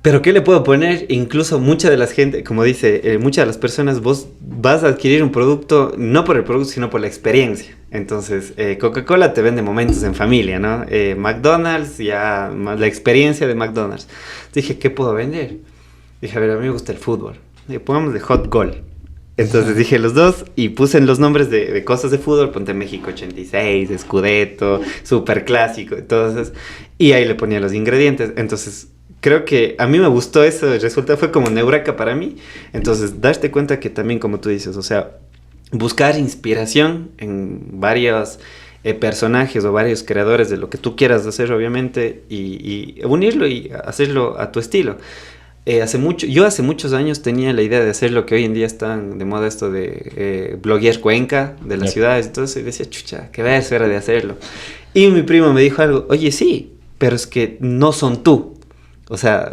Pero ¿qué le puedo poner? Incluso mucha de la gente, como dice, muchas de las personas, vos vas a adquirir un producto no por el producto, sino por la experiencia. Entonces, Coca-Cola te vende momentos en familia, ¿no? McDonald's, ya la experiencia de McDonald's. Dije, ¿qué puedo vender? Dije, a ver, a mí me gusta el fútbol. Digo, pongamos de hot goal. Entonces dije los dos y puse los nombres de cosas de fútbol, ponte México 86, Scudetto, Superclásico, entonces, y ahí le ponía los ingredientes. Entonces creo que a mí me gustó eso, el resultado fue como neureka para mí. Entonces darte cuenta que también, como tú dices, o sea, buscar inspiración en varios personajes o varios creadores de lo que tú quieras hacer, obviamente, y unirlo y hacerlo a tu estilo. Yo hace muchos años tenía la idea de hacer lo que hoy en día están de moda, esto de bloguear Cuenca, de las ciudades, entonces y decía, chucha, qué vez era de hacerlo. Y mi primo me dijo algo, oye, sí, pero es que no son tú. O sea,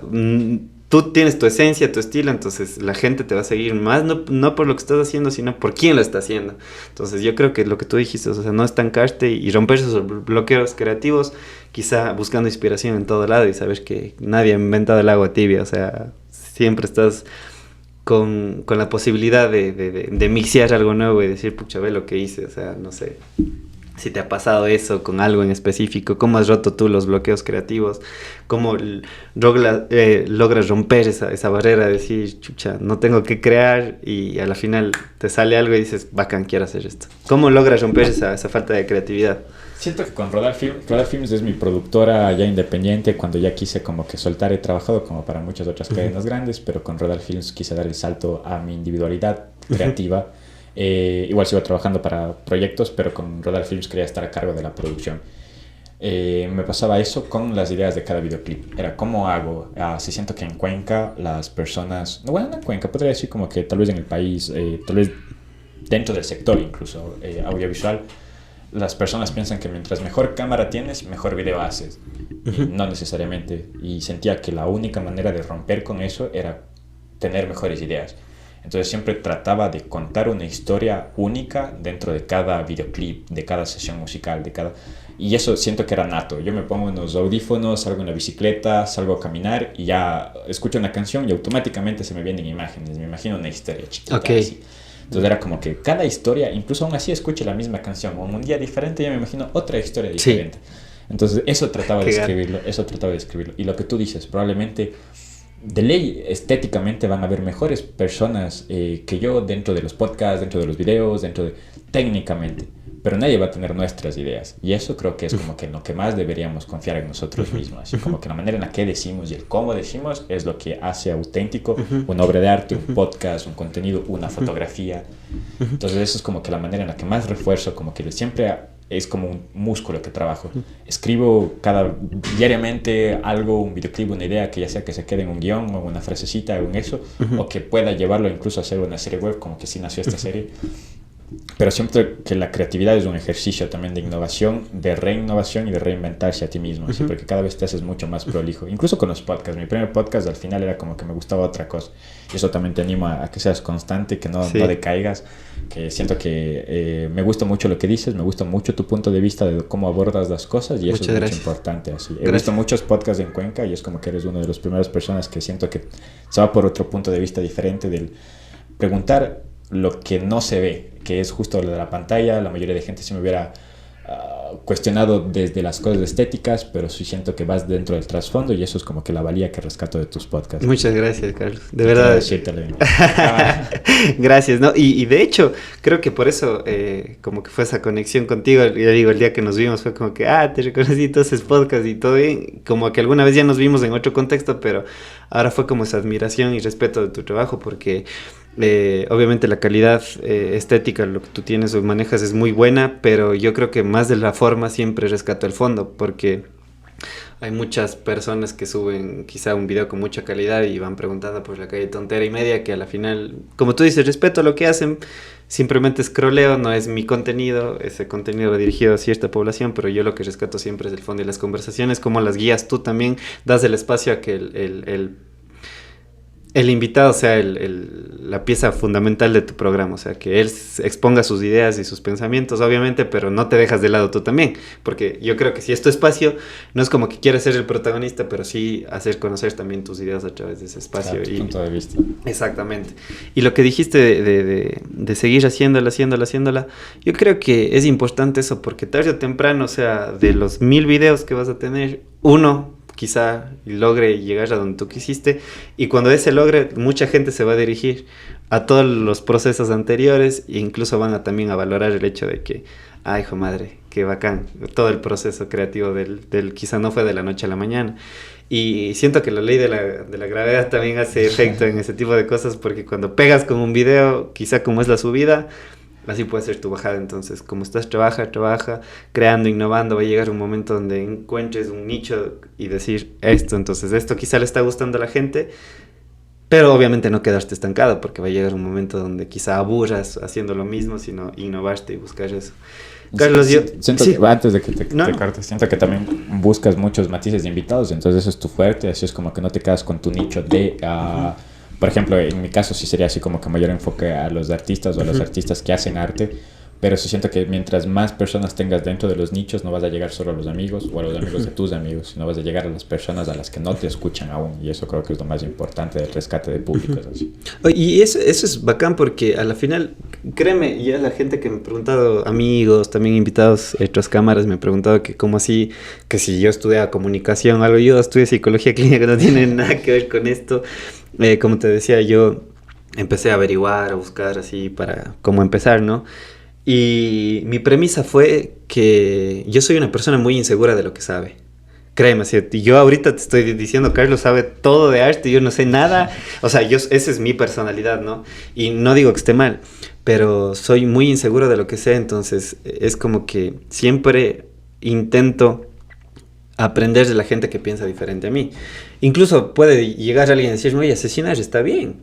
tú tienes tu esencia, tu estilo, entonces la gente te va a seguir más, no por lo que estás haciendo, sino por quién lo está haciendo. Entonces yo creo que lo que tú dijiste, o sea, no estancarte y romper esos bloqueos creativos, quizá buscando inspiración en todo lado y saber que nadie ha inventado el agua tibia, o sea, siempre estás con la posibilidad de mixear algo nuevo y decir, pucha, ve lo que hice, o sea, no sé. Si te ha pasado eso con algo en específico, cómo has roto tú los bloqueos creativos, cómo logras romper esa barrera de decir, chucha, no tengo que crear y a la final te sale algo y dices, bacán, quiero hacer esto. ¿Cómo logras romper esa falta de creatividad? Siento que con Rodar Films es mi productora ya independiente. Cuando ya quise como que soltar, he trabajado como para muchas otras cadenas grandes, pero con Rodar Films quise dar el salto a mi individualidad creativa. Igual sigo trabajando para proyectos, pero con Rodar Films quería estar a cargo de la producción. Me pasaba eso con las ideas de cada videoclip. Era, ¿cómo hago? Si siento que en Cuenca las personas... No, bueno, no en Cuenca, podría decir como que tal vez en el país, tal vez dentro del sector incluso audiovisual, las personas piensan que mientras mejor cámara tienes, mejor video haces. No necesariamente. Y sentía que la única manera de romper con eso era tener mejores ideas. Entonces siempre trataba de contar una historia única dentro de cada videoclip, de cada sesión musical, y eso siento que era nato. Yo me pongo unos audífonos, salgo en la bicicleta, salgo a caminar y ya escucho una canción y automáticamente se me vienen imágenes, me imagino una historia chiquita. Okay. Así. Entonces era como que cada historia, incluso aún así escuche la misma canción, o en un día diferente ya me imagino otra historia diferente. Sí. Entonces eso trataba de escribirlo, y lo que tú dices, probablemente... De ley, estéticamente van a haber mejores personas que yo dentro de los podcasts, dentro de los videos, técnicamente, pero nadie va a tener nuestras ideas, y eso creo que es como que lo que más deberíamos confiar en nosotros mismos, así como que la manera en la que decimos y el cómo decimos es lo que hace auténtico una obra de arte, un podcast, un contenido, una fotografía. Entonces eso es como que la manera en la que más refuerzo, como que siempre es como un músculo que trabajo. Escribo diariamente algo, un videoclip, una idea que ya sea que se quede en un guión o una frasecita o en eso, o que pueda llevarlo incluso a hacer una serie web, como que sí nació esta serie. Pero siempre que la creatividad es un ejercicio también de innovación, de reinnovación y de reinventarse a ti mismo, ¿sí? Porque cada vez te haces mucho más prolijo. Incluso con los podcasts. Mi primer podcast al final era como que me gustaba otra cosa. Y eso también te anima a que seas constante, que no decaigas. Que siento que me gusta mucho lo que dices, me gusta mucho tu punto de vista de cómo abordas las cosas y eso es mucho importante. Así. He visto muchos podcasts en Cuenca y es como que eres una de las primeras personas que siento que se va por otro punto de vista diferente del preguntar lo que no se ve, que es justo lo de la pantalla. La mayoría de gente se me hubiera cuestionado desde las cosas estéticas, pero sí siento que vas dentro del trasfondo y eso es como que la valía que rescato de tus podcasts. Muchas gracias, Carlos. De verdad. Gracias, ¿no? Y de hecho, creo que por eso como que fue esa conexión contigo. Ya digo, el día que nos vimos fue como que, te reconocí, entonces podcast y todo bien. Como que alguna vez ya nos vimos en otro contexto, pero ahora fue como esa admiración y respeto de tu trabajo porque... obviamente la calidad estética, lo que tú tienes o manejas es muy buena, pero yo creo que más de la forma siempre rescato el fondo, porque hay muchas personas que suben quizá un video con mucha calidad y van preguntando por la calle tontera y media, que a la final, como tú dices, respeto lo que hacen, simplemente scrolleo, no es mi contenido, ese contenido va dirigido a cierta población, pero yo lo que rescato siempre es el fondo y las conversaciones, como las guías tú también, das el espacio a que el invitado sea la pieza fundamental de tu programa, o sea, que él exponga sus ideas y sus pensamientos, obviamente, pero no te dejas de lado tú también, porque yo creo que si es tu espacio, no es como que quieres ser el protagonista, pero sí hacer conocer también tus ideas a través de ese espacio. Claro, tu punto de vista. Exactamente. Y lo que dijiste de seguir haciéndola, yo creo que es importante eso, porque tarde o temprano, o sea, de los 1000 videos que vas a tener, uno quizá logre llegar a donde tú quisiste, y cuando ese logre, mucha gente se va a dirigir a todos los procesos anteriores e incluso van a también a valorar el hecho de que, hijo madre, qué bacán, todo el proceso creativo del quizá no fue de la noche a la mañana. Y siento que la ley de la gravedad también hace efecto en ese tipo de cosas, porque cuando pegas con un video, quizá como es la subida, así puede ser tu bajada. Entonces, como estás, trabaja, creando, innovando, va a llegar un momento donde encuentres un nicho y decir esto. Entonces, esto quizá le está gustando a la gente, pero obviamente no quedarte estancado, porque va a llegar un momento donde quizá aburras haciendo lo mismo, sino innovarte y buscar eso. Carlos, siento que, antes de que te cortes, siento que también buscas muchos matices de invitados, entonces eso es tu fuerte, así es como que no te quedas con tu nicho de... Por ejemplo, en mi caso sí sería así como que mayor enfoque a los artistas o a los artistas que hacen arte, pero sí siento que mientras más personas tengas dentro de los nichos, no vas a llegar solo a los amigos o a los amigos de tus amigos, sino vas a llegar a las personas a las que no te escuchan aún, y eso creo que es lo más importante del rescate de públicos. Así. Y eso es bacán, porque a la final, créeme, ya la gente que me ha preguntado, amigos, también invitados a otras cámaras, me ha preguntado que cómo así, que si yo estudiaba comunicación o algo, yo estudié psicología clínica, que no tiene nada que ver con esto. Como te decía, yo empecé a averiguar, a buscar así para cómo empezar, ¿no? Y mi premisa fue que yo soy una persona muy insegura de lo que sabe. Créeme, ¿cierto? Y yo ahorita te estoy diciendo, Carlos sabe todo de arte, yo no sé nada. O sea, esa es mi personalidad, ¿no? Y no digo que esté mal, pero soy muy inseguro de lo que sé, entonces es como que siempre intento aprender de la gente que piensa diferente a mí. Incluso puede llegar alguien y decirme, oye, asesinar está bien.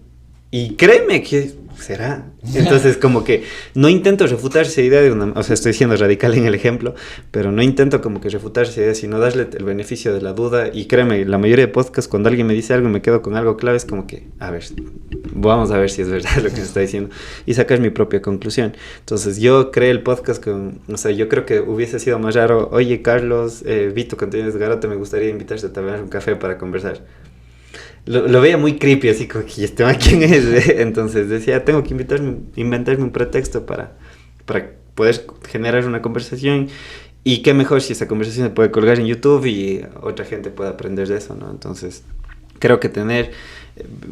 Y créeme que será. Entonces, como que no intento refutar esa idea de una... O sea, estoy siendo radical en el ejemplo, pero no intento como que refutar esa idea, sino darle el beneficio de la duda. Y créeme, la mayoría de podcasts, cuando alguien me dice algo y me quedo con algo clave, es como que, a ver, vamos a ver si es verdad lo que me está diciendo. Y sacar mi propia conclusión. Entonces, yo creé el podcast con... O sea, yo creo que hubiese sido más raro, oye, Carlos, vi tu contenido de Garote, me gustaría invitarte a tomar un café para conversar. Lo veía muy creepy, así como que este man, ¿quién es? Entonces decía, tengo que inventarme un pretexto para poder generar una conversación. Y qué mejor si esa conversación se puede colgar en YouTube y otra gente puede aprender de eso, ¿no? Entonces, creo que tener,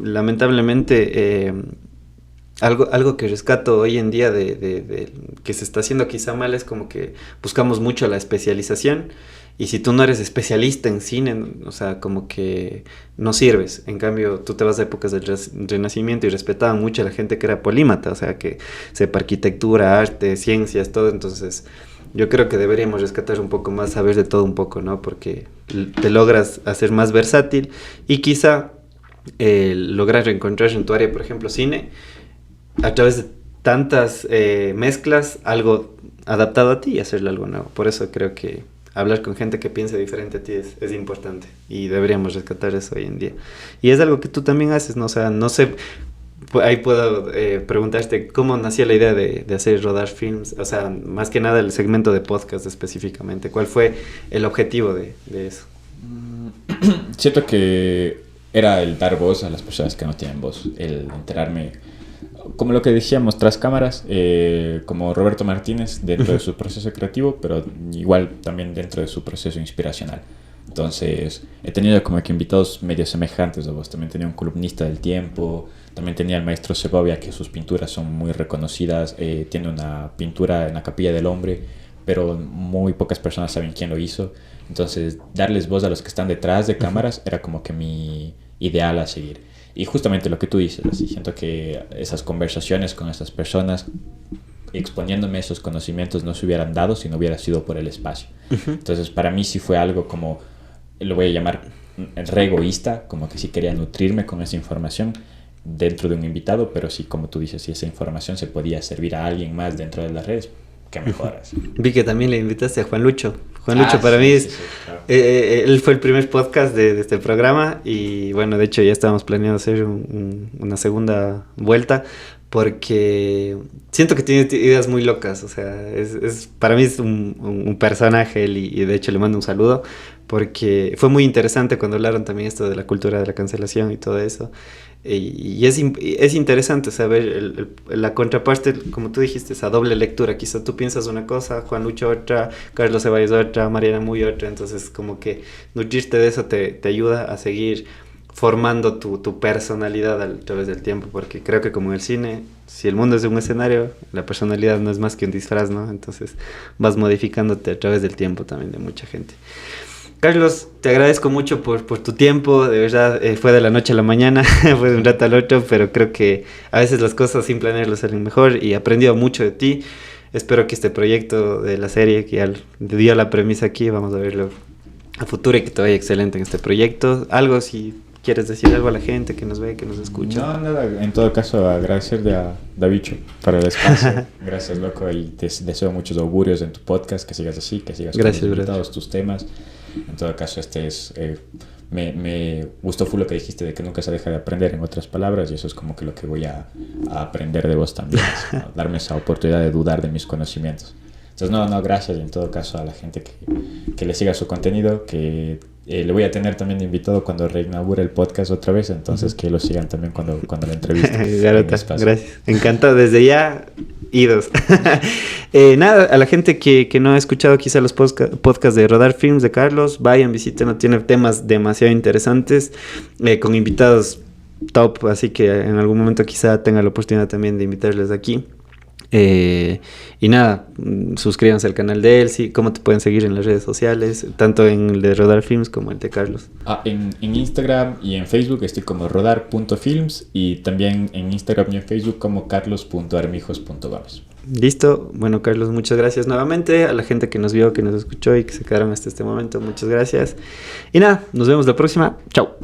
lamentablemente, algo que rescato hoy en día de que se está haciendo quizá mal es como que buscamos mucho la especialización. Y si tú no eres especialista en cine, o sea, como que no sirves. En cambio, tú te vas a épocas del Renacimiento y respetaban mucho a la gente que era polímata, o sea, que sepa arquitectura, arte, ciencias, todo. Entonces, yo creo que deberíamos rescatar un poco más, saber de todo un poco, ¿no? Porque te logras hacer más versátil y quizá lograr reencontrar en tu área, por ejemplo, cine, a través de tantas mezclas, algo adaptado a ti y hacerle algo nuevo. Por eso creo que hablar con gente que piense diferente a ti es importante y deberíamos rescatar eso hoy en día. Y es algo que tú también haces, ¿no? O sea, no sé, ahí puedo preguntarte cómo nació la idea de hacer Rodar Films, o sea, más que nada el segmento de podcast específicamente. ¿Cuál fue el objetivo de eso? Siento que era el dar voz a las personas que no tienen voz, el enterarme, como lo que decíamos tras cámaras, como Roberto Martínez dentro de su proceso creativo, pero igual también dentro de su proceso inspiracional. Entonces he tenido como que invitados medio semejantes a vos. También tenía un columnista del Tiempo, también tenía el maestro Segovia, que sus pinturas son muy reconocidas. Tiene una pintura en la Capilla del Hombre, pero muy pocas personas saben quién lo hizo. Entonces darles voz a los que están detrás de cámaras era como que mi ideal a seguir. Y justamente lo que tú dices, así siento que esas conversaciones con estas personas, exponiéndome esos conocimientos, no se hubieran dado si no hubiera sido por el espacio. Entonces para mí sí fue algo como, lo voy a llamar re egoísta, como que sí quería nutrirme con esa información dentro de un invitado, pero sí, como tú dices, si esa información se podía servir a alguien más dentro de las redes, qué mejoras. Vi que también le invitaste a Juan Lucho. Juan Lucho para mí es... Sí, claro. Él fue el primer podcast de este programa y bueno, de hecho ya estábamos planeando hacer una segunda vuelta porque siento que tiene ideas muy locas, o sea, para mí es un personaje él y de hecho le mando un saludo porque fue muy interesante cuando hablaron también esto de la cultura de la cancelación y todo eso. Y es interesante saber la contraparte, como tú dijiste, esa doble lectura. Quizá tú piensas una cosa, Juan Lucho otra, Carlos Ceballos otra, Mariana Muy otra. Entonces como que nutrirte de eso te ayuda a seguir formando tu personalidad a través del tiempo. Porque creo que como en el cine, si el mundo es un escenario, la personalidad no es más que un disfraz, ¿no? Entonces vas modificándote a través del tiempo también de mucha gente. Carlos, te agradezco mucho por tu tiempo, de verdad fue de la noche a la mañana, fue de un rato al otro, pero creo que a veces las cosas sin planearlo salen mejor y he aprendido mucho de ti. Espero que este proyecto de la serie, que ya dio la premisa aquí, vamos a verlo a futuro y que te vaya excelente en este proyecto. Algo, si quieres decir algo a la gente que nos ve, que nos escucha. No, nada, en todo caso agradecerle a Davicho para el espacio. Gracias, loco, y te deseo muchos augurios en tu podcast, que sigas así, que sigas con tus invitados, tus temas. En todo caso, me gustó full lo que dijiste de que nunca se deja de aprender, en otras palabras, y eso es como que lo que voy a aprender de vos también, ¿no? Darme esa oportunidad de dudar de mis conocimientos. Entonces, no, gracias, y en todo caso a la gente que le siga su contenido, que le voy a tener también de invitado cuando reinaugure el podcast otra vez, entonces que lo sigan también cuando la entreviste. Gracias, encantado, desde ya, idos. Nada, a la gente que no ha escuchado quizá los podcasts de Rodar Films de Carlos, vayan, visiten, tiene temas demasiado interesantes, con invitados top, así que en algún momento quizá tenga la oportunidad también de invitarles aquí. Y nada, suscríbanse al canal de él, sí, cómo te pueden seguir en las redes sociales, tanto en el de Rodar Films como el de Carlos. En Instagram y en Facebook estoy como rodar.films y también en Instagram y en Facebook como carlos.armijos.gómez. Listo, bueno Carlos, muchas gracias nuevamente a la gente que nos vio, que nos escuchó y que se quedaron hasta este momento, muchas gracias y nada, nos vemos la próxima, chao.